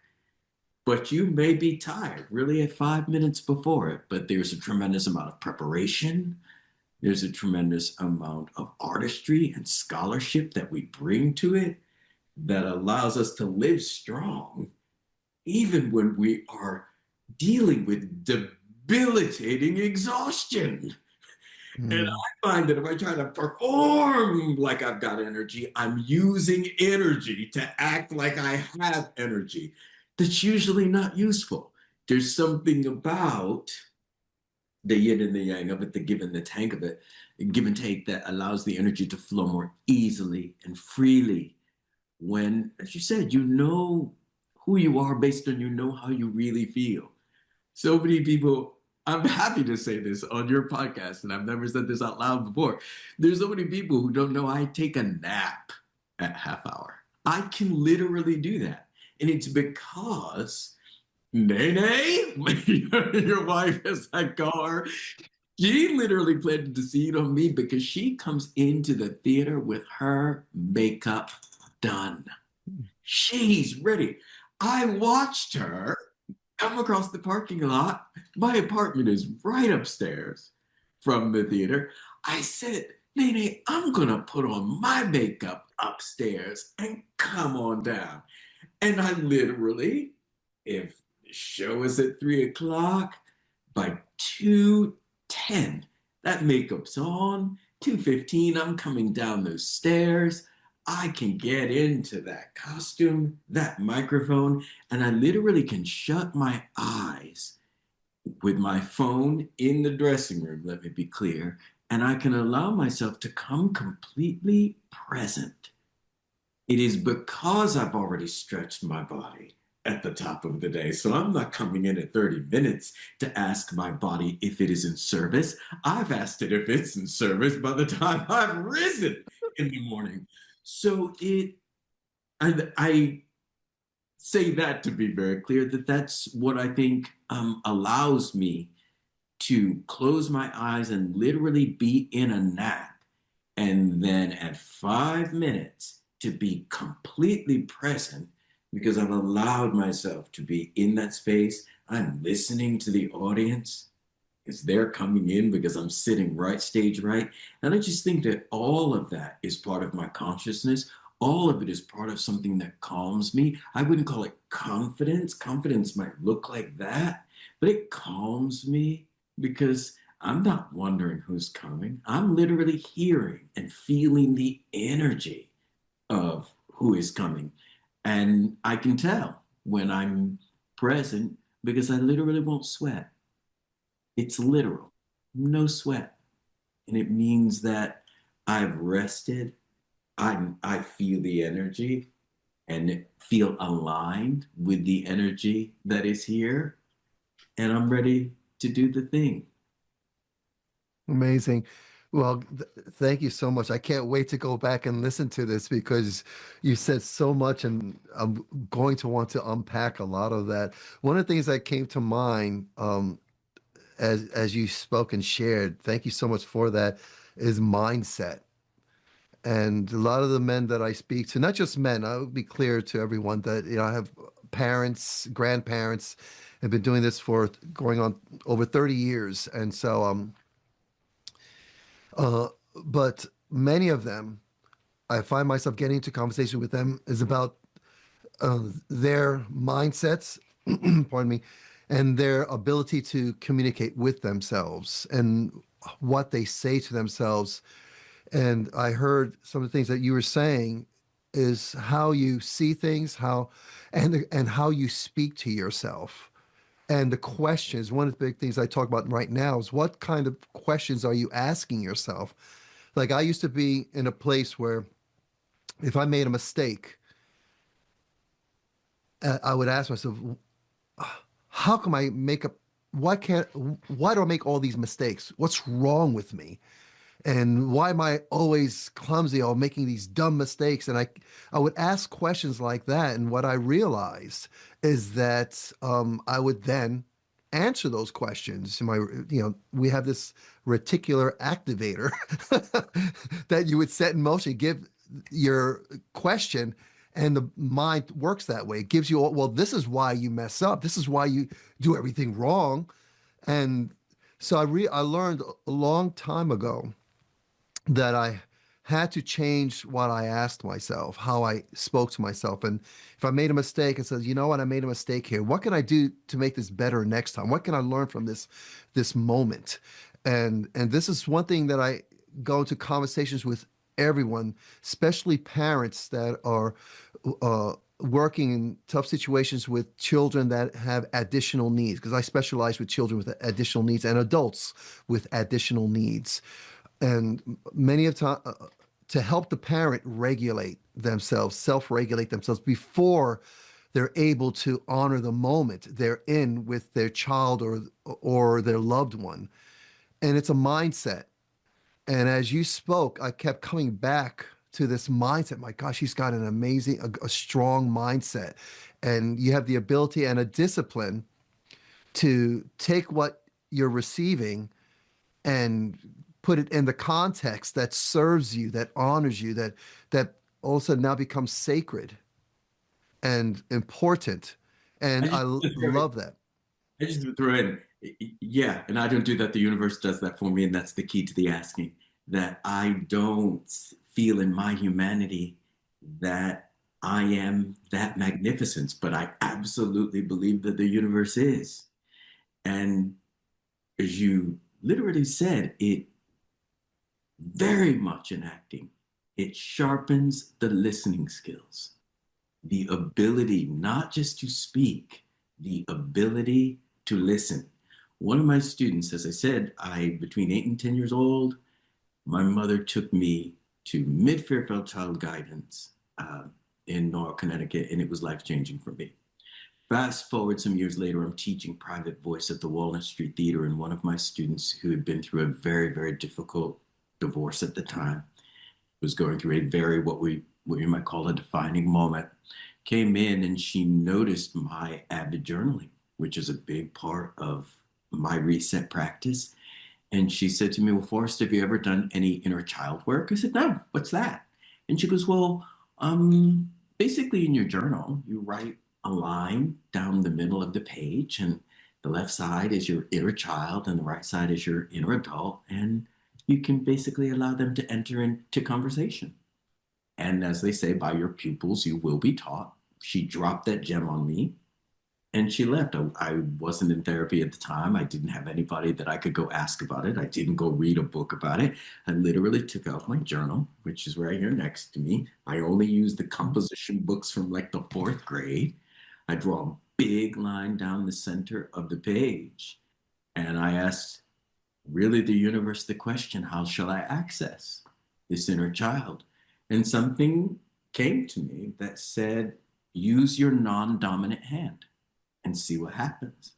But you may be tired really at 5 minutes before it, but there's a tremendous amount of preparation. There's a tremendous amount of artistry and scholarship that we bring to it that allows us to live strong, even when we are dealing with debilitating exhaustion. And Mm. I find that if I try to perform like I've got energy, I'm using energy to act like I have energy. That's usually not useful. There's something about the yin and the yang of it, the give and the take of it, give and take, that allows the energy to flow more easily and freely when, as you said, you know who you are based on how you really feel. So many people, I'm happy to say this on your podcast, and I've never said this out loud before. There's so many people who don't know I take a nap at half hour. I can literally do that. And it's because Nene, your wife, as I call her, she literally planted the seed on me because she comes into the theater with her makeup done. She's ready. I watched her come across the parking lot. My apartment is right upstairs from the theater. I said, Nene, I'm going to put on my makeup upstairs and come on down. And I literally, if the show is at 3 o'clock, by 2:10, that makeup's on. 2:15, I'm coming down those stairs. I can get into that costume, that microphone, and I literally can shut my eyes with my phone in the dressing room, let me be clear, and I can allow myself to come completely present. It is because I've already stretched my body at the top of the day. So I'm not coming in at 30 minutes to ask my body if it is in service. I've asked it if it's in service by the time I've risen in the morning. So I say that to be very clear, that that's what I think allows me to close my eyes and literally be in a nap. And then at 5 minutes to be completely present because I've allowed myself to be in that space. I'm listening to the audience as they're coming in because I'm sitting right stage right. And I just think that all of that is part of my consciousness. All of it is part of something that calms me. I wouldn't call it confidence. Confidence might look like that, but it calms me because I'm not wondering who's coming. I'm literally hearing and feeling the energy of who is coming. And I can tell when I'm present because I literally won't sweat. It's literal, no sweat. And it means that I've rested. I feel the energy and feel aligned with the energy that is here. And I'm ready to do the thing. Amazing. Well, thank you so much. I can't wait to go back and listen to this because you said so much, and I'm going to want to unpack a lot of that. One of the things that came to mind, as you spoke and shared, thank you so much for that, is mindset. And a lot of the men that I speak to, not just men, I would be clear to everyone that, I have parents, grandparents, have been doing this for going on over 30 years. And so, uh, but many of them, I find myself getting into conversation with them is about their mindsets, pardon me, and their ability to communicate with themselves and what they say to themselves. And I heard some of the things that you were saying is how you see things, and how you speak to yourself. And the questions, one of the big things I talk about right now is what kind of questions are you asking yourself? Like I used to be in a place where if I made a mistake, I would ask myself, how come I make a why do I make all these mistakes? What's wrong with me? And why am I always clumsy or making these dumb mistakes? And I would ask questions like that. And what I realized is that I would then answer those questions. We have this reticular activator that you would set in motion, give your question, and the mind works that way. It gives you, well, this is why you mess up. This is why you do everything wrong. And so I learned a long time ago that I had to change what I asked myself, how I spoke to myself. And if I made a mistake, I said, you know what, I made a mistake here. What can I do to make this better next time? What can I learn from this moment? And this is one thing that I go into conversations with everyone, especially parents that are working in tough situations with children that have additional needs, because I specialize with children with additional needs and adults with additional needs. And many of time to help the parent regulate themselves, self-regulate themselves before they're able to honor the moment they're in with their child or their loved one. And it's a mindset. And as you spoke, I kept coming back to this mindset. My gosh, he's got an amazing, a strong mindset. And you have the ability and a discipline to take what you're receiving and put it in the context that serves you, that honors you, that also now becomes sacred and important. I And just love that. I just throw in, yeah, and I don't do that. The universe does that for me, and that's the key to the asking. That I don't feel in my humanity that I am that magnificence, but I absolutely believe that the universe is. And as you literally said, it very much in acting, it sharpens the listening skills, the ability not just to speak, the ability to listen. One of my students, as I said, I between 8 and 10 years old, my mother took me to Mid Fairfield Child Guidance in Norwalk, Connecticut, and it was life changing for me. Fast forward some years later, I'm teaching private voice at the Walnut Street Theater, and one of my students who had been through a very, very difficult divorce at the time was going through a very what you might call a defining moment, came in and she noticed my avid journaling, which is a big part of my reset practice. And she said to me, well, Forrest, have you ever done any inner child work? I said, no, what's that? And she goes, well, basically in your journal, you write a line down the middle of the page, and the left side is your inner child, and the right side is your inner adult. And you can basically allow them to enter into conversation. And as they say, by your pupils, you will be taught. She dropped that gem on me and she left. I wasn't in therapy at the time. I didn't have anybody that I could go ask about it. I didn't go read a book about it. I literally took out my journal, which is right here next to me. I only use the composition books from like the fourth grade. I draw a big line down the center of the page. And I asked really the universe the question, how shall I access this inner child? And something came to me that said, use your non dominant hand and see what happens.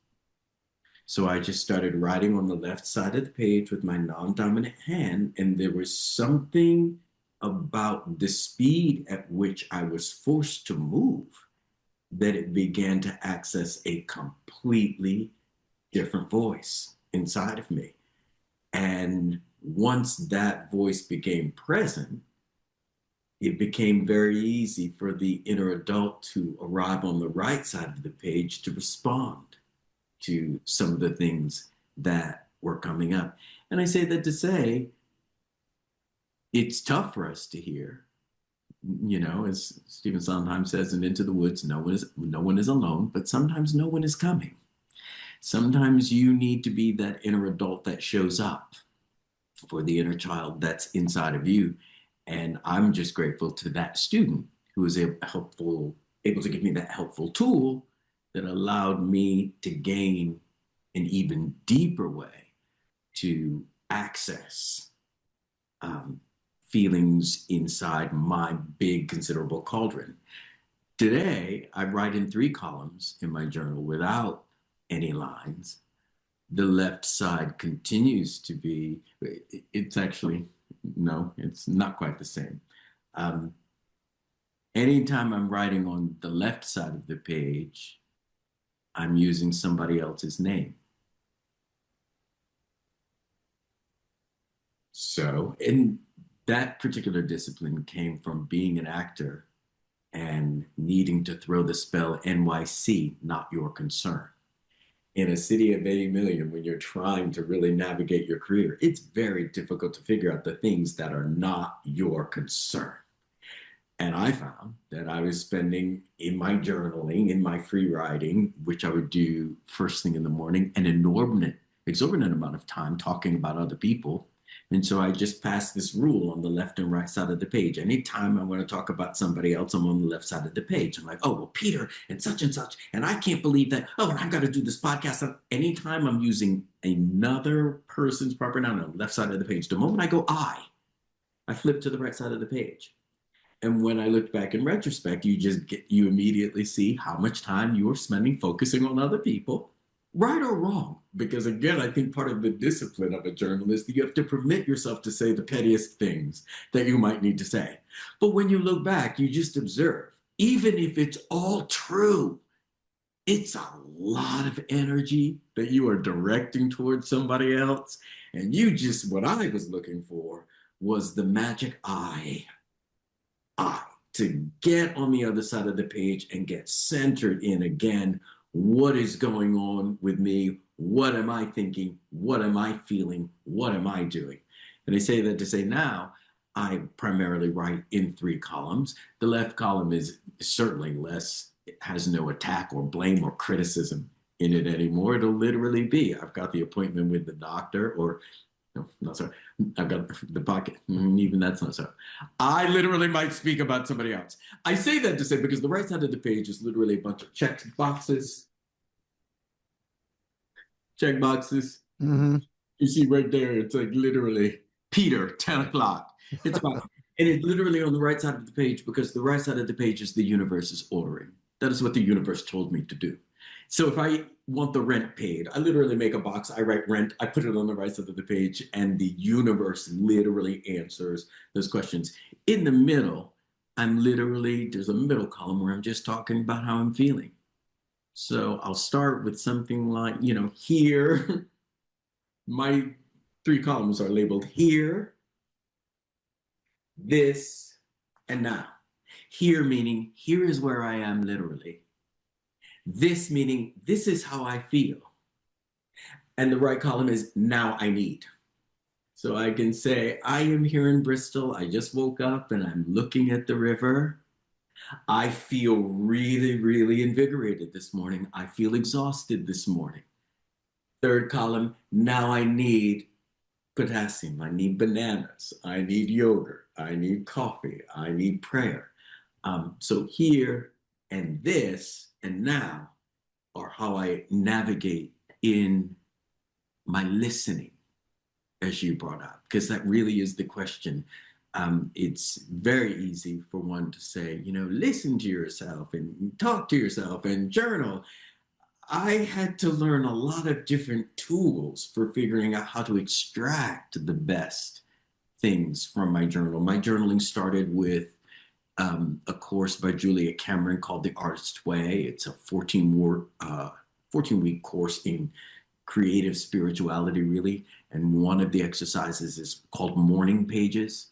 So I just started writing on the left side of the page with my non-dominant hand, and there was something about the speed at which I was forced to move that it began to access a completely different voice inside of me. And once that voice became present, it became very easy for the inner adult to arrive on the right side of the page to respond to some of the things that were coming up. And I say that to say it's tough for us to hear. You know, as Stephen Sondheim says in Into the Woods, no one is alone, but sometimes no one is coming. Sometimes you need to be that inner adult that shows up for the inner child that's inside of you. And I'm just grateful to that student who was able to give me that helpful tool that allowed me to gain an even deeper way to access feelings inside my big, considerable cauldron. Today, I write in 3 columns in my journal without any lines. The left side continues to be, it's actually, no, it's not quite the same. Anytime I'm writing on the left side of the page, I'm using somebody else's name. So, and that particular discipline came from being an actor and needing to throw the spell NYC, not your concern. In a city of 80 million, when you're trying to really navigate your career, it's very difficult to figure out the things that are not your concern. And I found that I was spending in my journaling, in my free writing, which I would do first thing in the morning, an exorbitant amount of time talking about other people. And so I just passed this rule on the left and right side of the page. Anytime I want to talk about somebody else, I'm on the left side of the page. I'm like, oh, well, Peter and such, and I can't believe that. Oh, and I've got to do this podcast. Anytime I'm using another person's proper noun on the left side of the page, the moment I go I flip to the right side of the page. And when I look back in retrospect, you immediately see how much time you are spending focusing on other people, right or wrong. Because again, I think part of the discipline of a journalist, you have to permit yourself to say the pettiest things that you might need to say. But when you look back, you just observe, even if it's all true, it's a lot of energy that you are directing towards somebody else. And what I was looking for was the magic eye to get on the other side of the page and get centered in again. What is going on with me? What am I thinking? What am I feeling? What am I doing? And I say that to say now, I primarily write in 3 columns. The left column is certainly less, it has no attack or blame or criticism in it anymore. It'll literally be, I've got the appointment with the doctor, or no, sorry. I've got the pocket. Even that's not so. I literally might speak about somebody else. I say that to say because the right side of the page is literally a bunch of check boxes. Check boxes. Mm-hmm. You see right there, it's like literally Peter, 10 o'clock. It's about, and it's literally on the right side of the page because the right side of the page is the universe's ordering. That is what the universe told me to do. So if I want the rent paid, I literally make a box, I write rent, I put it on the right side of the page, and the universe literally answers those questions. In the middle, there's a middle column where I'm just talking about how I'm feeling. So I'll start with something like, here, my 3 columns are labeled here, this, and now. Here meaning, here is where I am literally. This meaning, this is how I feel. And the right column is now I need. So I can say, I am here in Bristol. I just woke up and I'm looking at the river. I feel really, really invigorated this morning. I feel exhausted this morning. Third column, now I need potassium. I need bananas. I need yogurt. I need coffee. I need prayer. So here and this and now are how I navigate in my listening, as you brought up, because that really is the question. It's very easy for one to say, listen to yourself and talk to yourself and journal. I had to learn a lot of different tools for figuring out how to extract the best things from my journal. My journaling started with a course by Julia Cameron called The Artist's Way. It's a 14-week course in creative spirituality, really. And one of the exercises is called morning pages.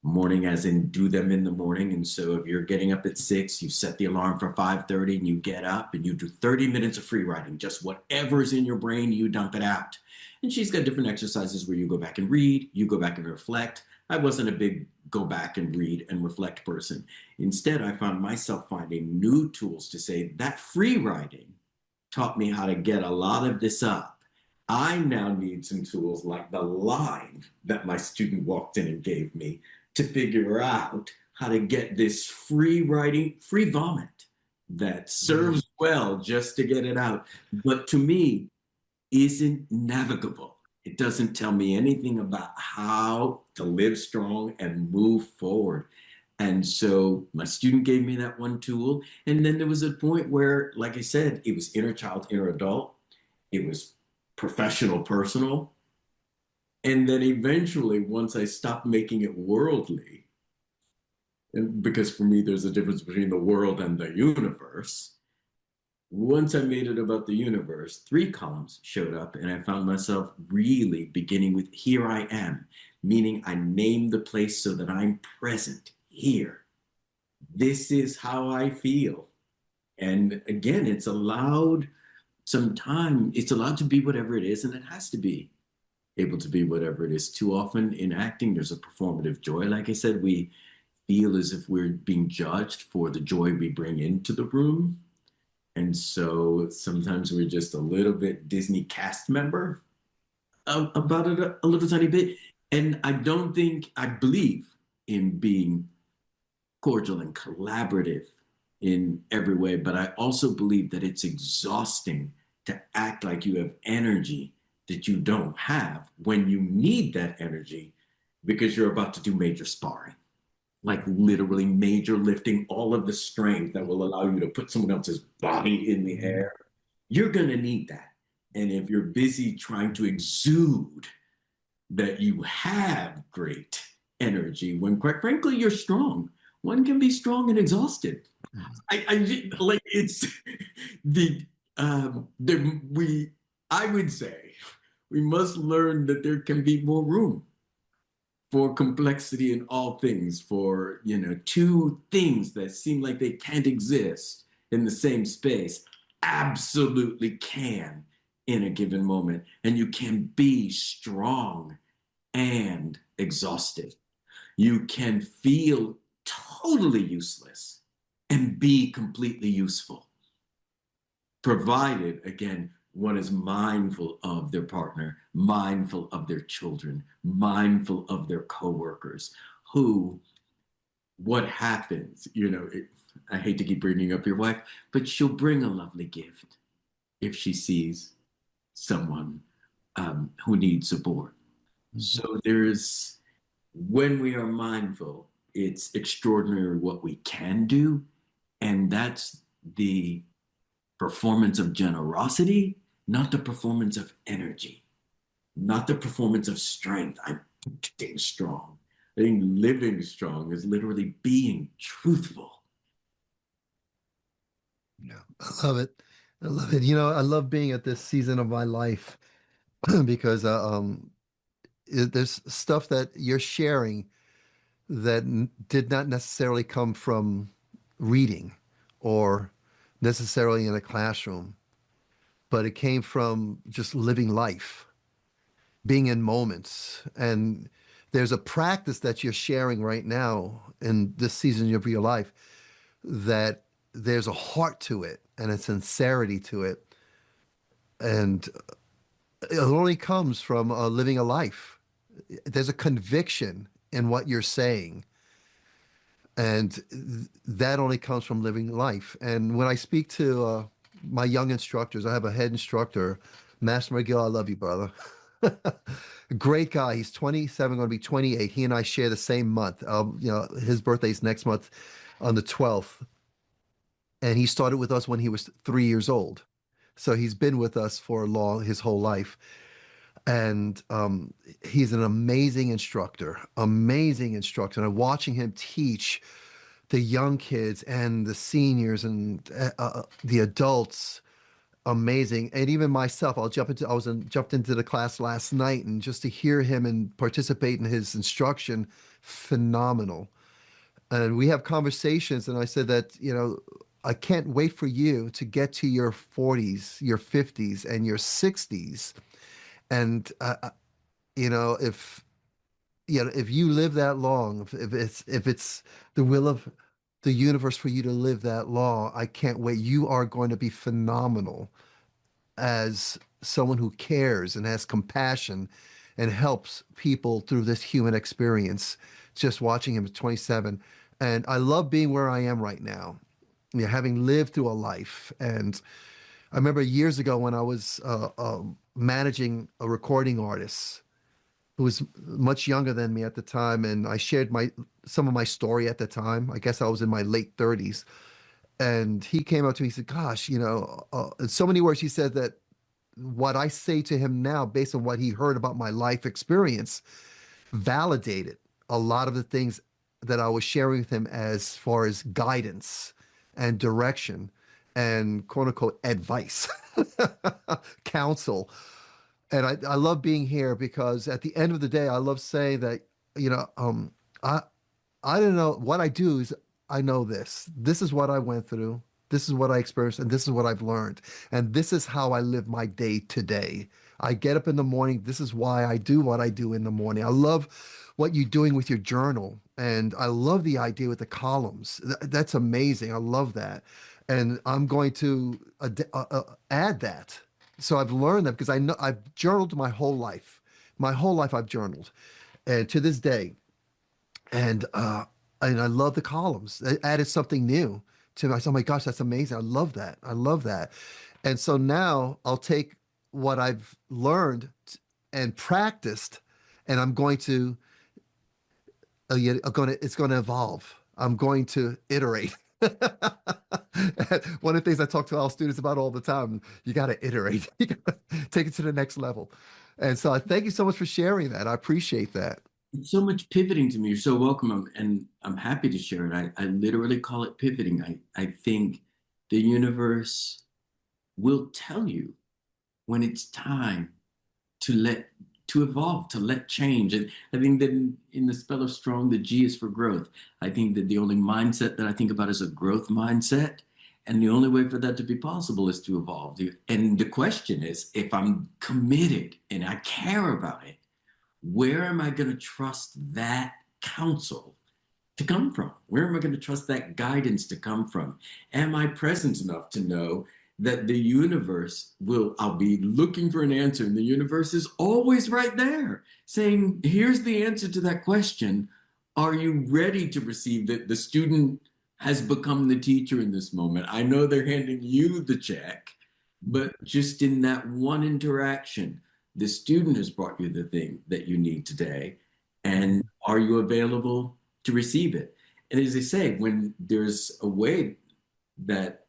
Morning as in do them in the morning. And so if you're getting up at 6, you set the alarm for 5:30 and you get up and you do 30 minutes of free writing. Just whatever's in your brain, you dump it out. And she's got different exercises where you go back and read, you go back and reflect. I wasn't a big go back and read and reflect person. Instead, I found myself finding new tools to say that free writing taught me how to get a lot of this up. I now need some tools like the line that my student walked in and gave me to figure out how to get this free writing, free vomit that serves well just to get it out. But to me, isn't navigable. It doesn't tell me anything about how to live strong and move forward. And so my student gave me that one tool. And then there was a point where, like I said, it was inner child, inner adult, it was professional, personal. And then eventually, once I stopped making it worldly, and because for me, there's a difference between the world and the universe. Once I made it about the universe, 3 columns showed up, and I found myself really beginning with here I am, meaning I named the place so that I'm present here. This is how I feel. And again, it's allowed some time, it's allowed to be whatever it is, and it has to be able to be whatever it is. Too often in acting, there's a performative joy. Like I said, we feel as if we're being judged for the joy we bring into the room. And so sometimes we're just a little bit Disney cast member about it a little tiny bit. And I don't think, I believe in being cordial and collaborative in every way, but I also believe that it's exhausting to act like you have energy that you don't have when you need that energy because you're about to do major sparring, like literally major lifting, all of the strength that will allow you to put someone else's body in the air. You're going to need that. And if you're busy trying to exude that you have great energy, when quite frankly, you're strong, one can be strong and exhausted. I like it's we I would say we must learn that there can be more room for complexity in all things, for two things that seem like they can't exist in the same space absolutely can in a given moment, and you can be strong and exhausted. You can feel totally useless and be completely useful, provided, again, one is mindful of their partner, mindful of their children, mindful of their coworkers, who, what happens, I hate to keep bringing up your wife, but she'll bring a lovely gift if she sees someone who needs support. So there's, when we are mindful, it's extraordinary what we can do. And that's the performance of generosity, not the performance of energy, not the performance of strength. I'm getting strong. I think living strong is literally being truthful. Yeah, I love it. I love it. I love being at this season of my life because there's stuff that you're sharing that did not necessarily come from reading or necessarily in a classroom, but it came from just living life, being in moments. And there's a practice that you're sharing right now in this season of your life that there's a heart to it and a sincerity to it. And it only comes from living a life. There's a conviction in what you're saying. And that only comes from living life. And when I speak to my young instructors, I have a head instructor, Master McGill. I love you, brother. Great guy. He's 27, going to be 28. He and I share the same month. His birthday's next month on the 12th. And he started with us when he was 3 years old. So he's been with us for his whole life. And he's an amazing instructor. And watching him teach the young kids and the seniors and the adults, amazing. And even myself, jumped into the class last night, and just to hear him and participate in his instruction, phenomenal. And we have conversations, and I said that, I can't wait for you to get to your 40s, your 50s, and your 60s. And if if you live that long, if it's the will of the universe for you to live that long, I can't wait. You are going to be phenomenal as someone who cares and has compassion and helps people through this human experience. Just watching him at 27. And I love being where I am right now, having lived through a life. And I remember years ago when I was managing a recording artist who was much younger than me at the time, and I shared my some of my story at the time. I guess I was in my late 30s, and he came up to me and said, "Gosh, in so many words, he said that what I say to him now, based on what he heard about my life experience, validated a lot of the things that I was sharing with him as far as guidance and direction and quote unquote advice, counsel." And I love being here because at the end of the day, I love saying that, you know, um, I I don't know what I do is I know this. This is what I went through. This is what I experienced, and this is what I've learned. And this is how I live my day today. I get up in the morning. This is why I do what I do in the morning. I love what you're doing with your journal. And I love the idea with the columns. That's amazing. I love that. And I'm going to add that. So I've learned that because I know I've journaled my whole life. My whole life I've journaled. And to this day, and I love the columns. It added something new to me. I said, "Oh my gosh, that's amazing! I love that. I love that." And so now I'll take what I've learned and practiced, and I'm going to, it's going to evolve. I'm going to iterate. One of the things I talk to all students about all the time, you got to iterate. You got to take it to the next level. And so I thank you so much for sharing that. I appreciate that. It's so much pivoting to me. You're so welcome. And I'm happy to share it. I literally call it pivoting. I think the universe will tell you when it's time to evolve, to let change. And I think that in the spell of strong, the G is for growth. I think that the only mindset that I think about is a growth mindset. And the only way for that to be possible is to evolve. And the question is, if I'm committed and I care about it, where am I going to trust that counsel to come from? Where am I going to trust that guidance to come from? Am I present enough to know that the universe I'll be looking for an answer, and the universe is always right there saying, here's the answer to that question. Are you ready to receive that? The student has become the teacher in this moment. I know they're handing you the check, but just in that one interaction, the student has brought you the thing that you need today. And are you available to receive it? And as I say, when there's a way that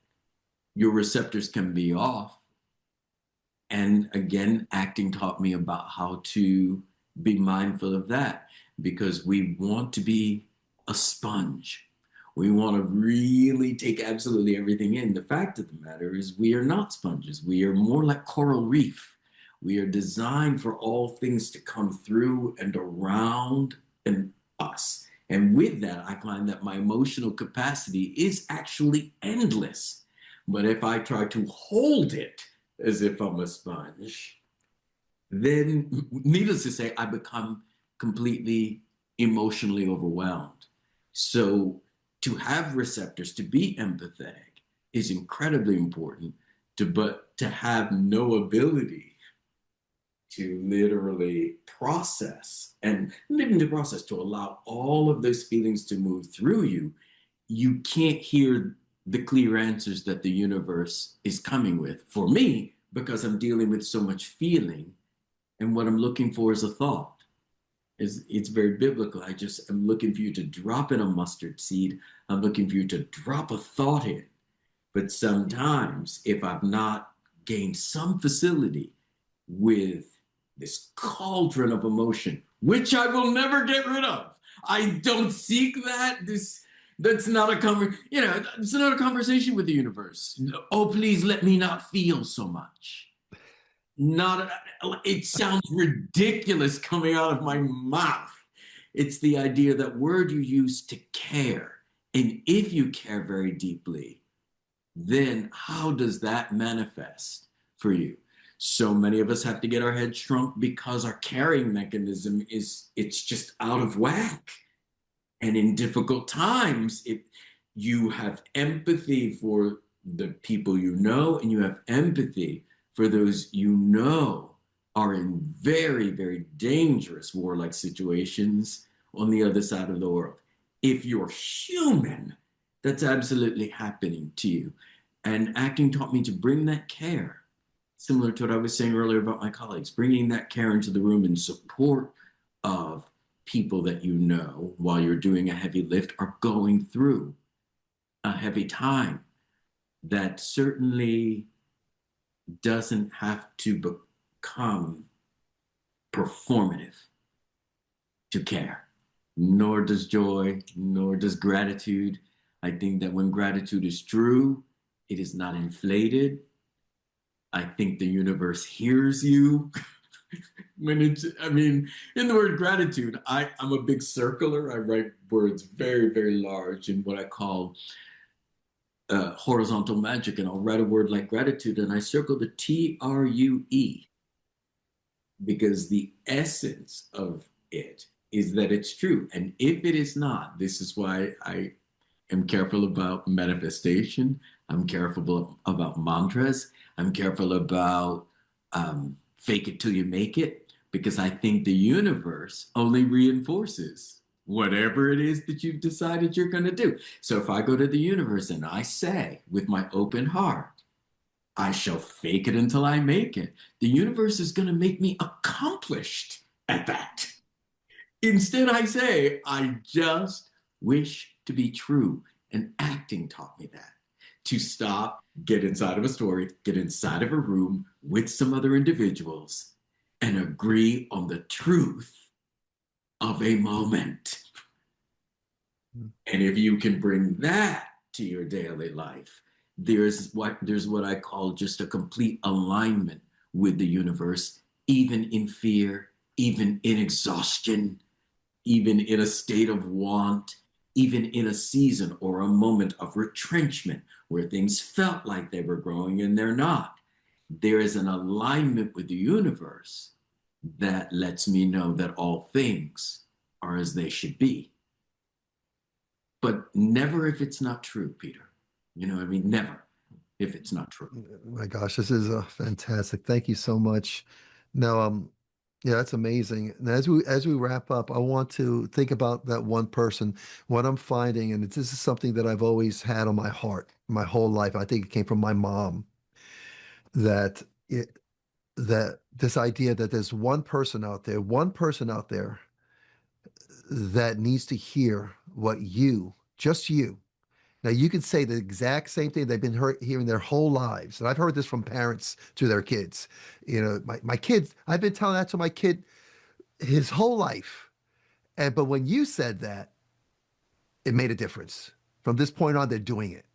your receptors can be off, and again, acting taught me about how to be mindful of that, because we want to be a sponge. We want to really take absolutely everything in. The fact of the matter is, we are not sponges. We are more like coral reef. We are designed for all things to come through and around and us. And with that, I find that my emotional capacity is actually endless. But if I try to hold it as if I'm a sponge, then needless to say, I become completely emotionally overwhelmed. So to have receptors, to be empathetic is incredibly important, but to have no ability to literally process, and even to process, to allow all of those feelings to move through you, you can't hear the clear answers that the universe is coming with. For me, because I'm dealing with so much feeling, and what I'm looking for is a thought. It's very biblical. I just am looking for you to drop in a mustard seed. I'm looking for you to drop a thought in. But sometimes, if I've not gained some facility with this cauldron of emotion, which I will never get rid of. I don't seek that. That's not a it's not a conversation with the universe. Oh, please let me not feel so much. Not it sounds ridiculous coming out of my mouth. It's the idea that word you use to care. And if you care very deeply, then how does that manifest for you? So many of us have to get our head shrunk because our carrying mechanism it's just out of whack. And in difficult times, you have empathy for the people you know, and you have empathy for those you know are in very, very dangerous warlike situations on the other side of the world. If you're human, that's absolutely happening to you. And acting taught me to bring that care, similar to what I was saying earlier about my colleagues, bringing that care into the room in support of people that you know while you're doing a heavy lift are going through a heavy time. That certainly doesn't have to become performative to care, nor does joy, nor does gratitude. I think that when gratitude is true, it is not inflated. I think the universe hears you. In the word gratitude, I'm a big circler. I write words very, very large in what I call horizontal magic, and I'll write a word like gratitude and I circle the TRUE because the essence of it is that it's true. And if it is not, this is why I am careful about manifestation. I'm careful about mantras. I'm careful about fake it till you make it, because I think the universe only reinforces whatever it is that you've decided you're going to do. So if I go to the universe and I say with my open heart, I shall fake it until I make it, the universe is going to make me accomplished at that. Instead, I say, I just wish to be true. And acting taught me that. To stop, get inside of a story, get inside of a room with some other individuals, and agree on the truth of a moment. And if you can bring that to your daily life, there's what I call just a complete alignment with the universe, even in fear, even in exhaustion, even in a state of want, even in a season or a moment of retrenchment where things felt like they were growing and they're not. There is an alignment with the universe that lets me know that all things are as they should be. But never if it's not true, Peter. Never if it's not true. My gosh, this is fantastic. Thank you so much. Now, yeah, that's amazing. And as we wrap up, I want to think about that one person. What I'm finding, and this is something that I've always had on my heart my whole life. I think it came from my mom. That it that this idea that there's one person out there that needs to hear what just you. Now, you could say the exact same thing they've been hearing their whole lives. And I've heard this from parents to their kids. My kids, I've been telling that to my kid his whole life. But when you said that, it made a difference. From this point on, they're doing it.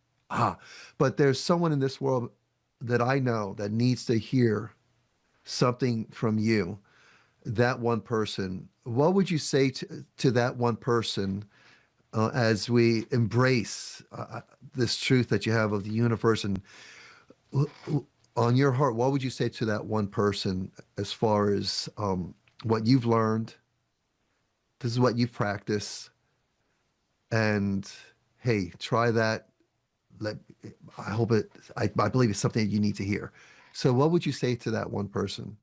But there's someone in this world that I know that needs to hear something from you. That one person, what would you say to that one person as we embrace this truth that you have of the universe? And on your heart, what would you say to that one person as far as what you've learned? This is what you've practiced. And hey, try that. Let I hope it. I believe it's something that you need to hear. So, what would you say to that one person?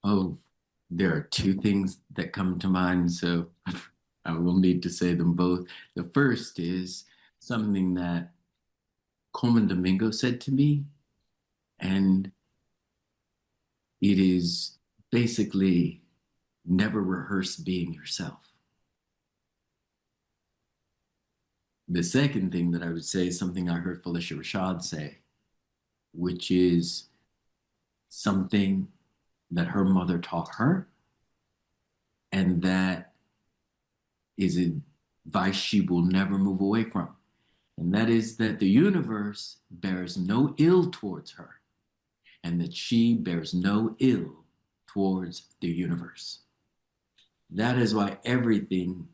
Oh, there are two things that come to mind, so I will need to say them both. The first is something that Coleman Domingo said to me, and it is basically never rehearse being yourself. The second thing that I would say is something I heard Felicia Rashad say, which is something that her mother taught her, and that is advice she will never move away from. And that is that the universe bears no ill towards her, and that she bears no ill towards the universe. That is why everything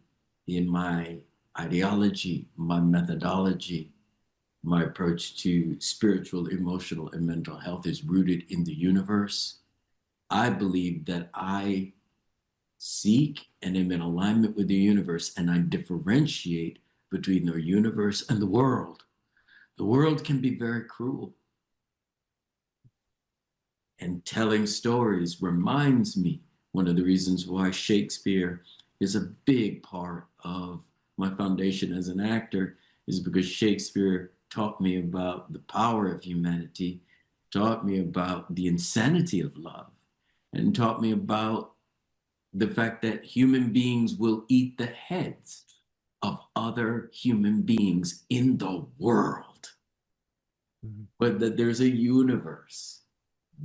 in my ideology, my methodology, my approach to spiritual, emotional, and mental health is rooted in the universe. I believe that I seek and am in alignment with the universe, and I differentiate between the universe and the world. The world can be very cruel, and telling stories reminds me, one of the reasons why Shakespeare is a big part of my foundation as an actor is because Shakespeare taught me about the power of humanity, taught me about the insanity of love, and taught me about the fact that human beings will eat the heads of other human beings in the world, Mhm. but that there's a universe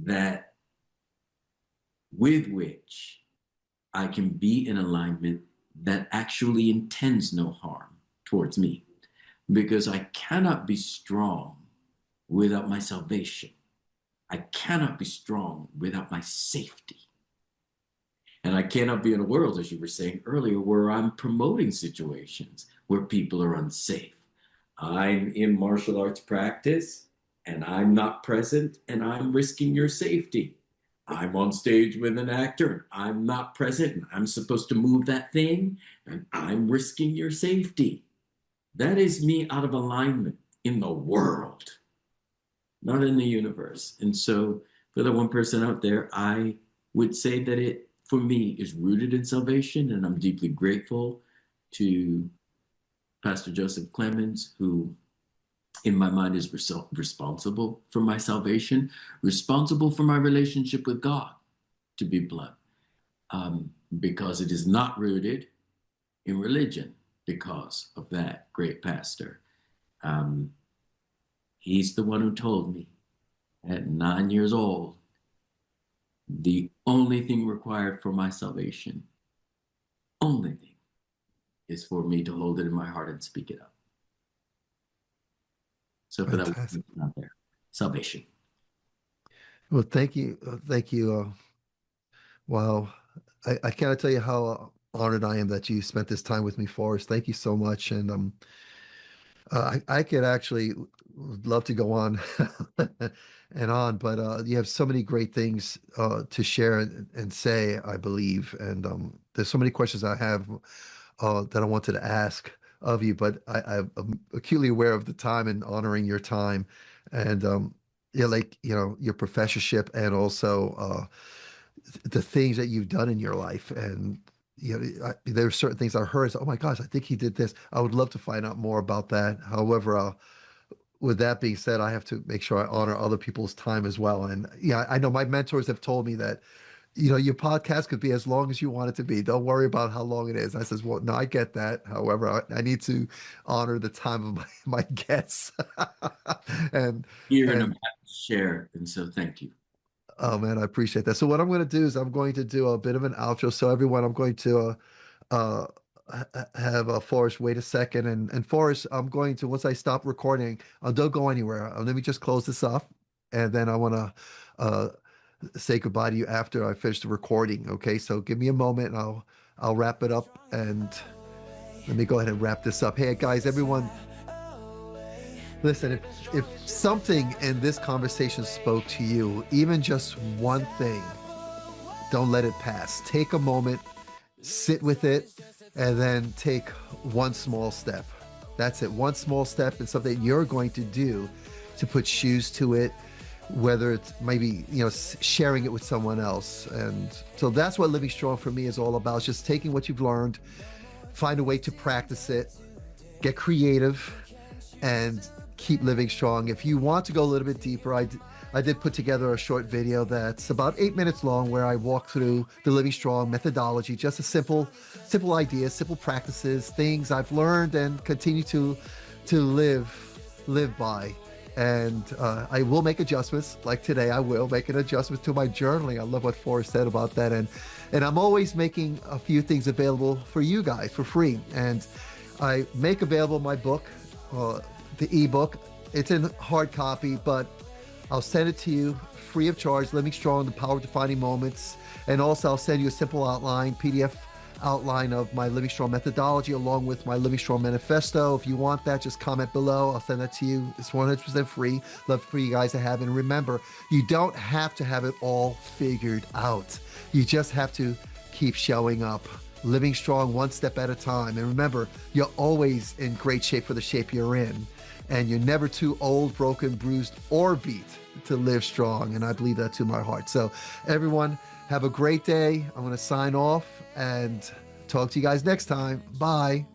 that with which I can be in alignment that actually intends no harm towards me, because I cannot be strong without my salvation. I cannot be strong without my safety. And I cannot be in a world, as you were saying earlier, where I'm promoting situations where people are unsafe. I'm in martial arts practice and I'm not present and I'm risking your safety. I'm on stage with an actor and I'm not present and I'm supposed to move that thing and I'm risking your safety. That is me out of alignment in the world, not in the universe. And so, for the one person out there, I would say that it, for me, is rooted in salvation. And I'm deeply grateful to Pastor Joseph Clemens, who in my mind is responsible for my salvation, responsible for my relationship with God, to be blunt, because it is not rooted in religion because of that great pastor. Um, he's the one who told me at 9 years old, the only thing required for my salvation, only thing, is for me to hold it in my heart and speak it up. So for that Fantastic. out there, salvation. Well, thank you. Thank you. Wow. I cannot tell you how honored I am that you spent this time with me, Forrest. Thank you so much. And I could actually love to go on and on, but you have so many great things to share and say, I believe. And there's so many questions I have that I wanted to ask of you, but I'm acutely aware of the time and honoring your time. And yeah, like, your professorship and also the things that you've done in your life. And there are certain things I heard. Oh my gosh, I think he did this. I would love to find out more about that. However, with that being said, I have to make sure I honor other people's time as well. And yeah, I know my mentors have told me that, your podcast could be as long as you want it to be. Don't worry about how long it is. I says, well, no, I get that. However, I need to honor the time of my guests. and Here and I'm and happy to share. And so thank you. oh man, I appreciate that. So what I'm going to do is I'm going to do a bit of an outro. So everyone, I'm going to uh, have Forrest wait a second, and Forrest, I'm going to once I stop recording, don't go anywhere. Let me just close this off, and then I want to say goodbye to you after I finish the recording. Okay, so give me a moment, and I'll wrap it up, and let me go ahead and wrap this up. Hey guys, everyone, listen, if something in this conversation spoke to you, even just one thing, don't let it pass. Take a moment, sit with it, and then take one small step. That's it. One small step and something you're going to do to put shoes to it, whether it's maybe, sharing it with someone else. And so that's what Living Strong for me is all about. It's just taking what you've learned, find a way to practice it, get creative, and keep living strong. If you want to go a little bit deeper, I I did put together a short video that's about 8 minutes long where I walk through the Living Strong methodology, just a simple ideas, simple practices, things I've learned and continue to live by. And I will make adjustments. Like today, I will make an adjustment to my journaling. I love what Forrest said about that. And I'm always making a few things available for you guys for free. And I make available my book, the ebook. It's in hard copy, but I'll send it to you free of charge. Living Strong, the Power of Defining Moments. And also, I'll send you a simple outline, PDF outline of my Living Strong methodology, along with my Living Strong manifesto. If you want that, just comment below. I'll send that to you. It's 100% free. Love for you guys to have. And remember, you don't have to have it all figured out. You just have to keep showing up, living strong one step at a time. And remember, you're always in great shape for the shape you're in. And you're never too old, broken, bruised, or beat to live strong. And I believe that to my heart. So everyone, have a great day. I'm going to sign off and talk to you guys next time. Bye.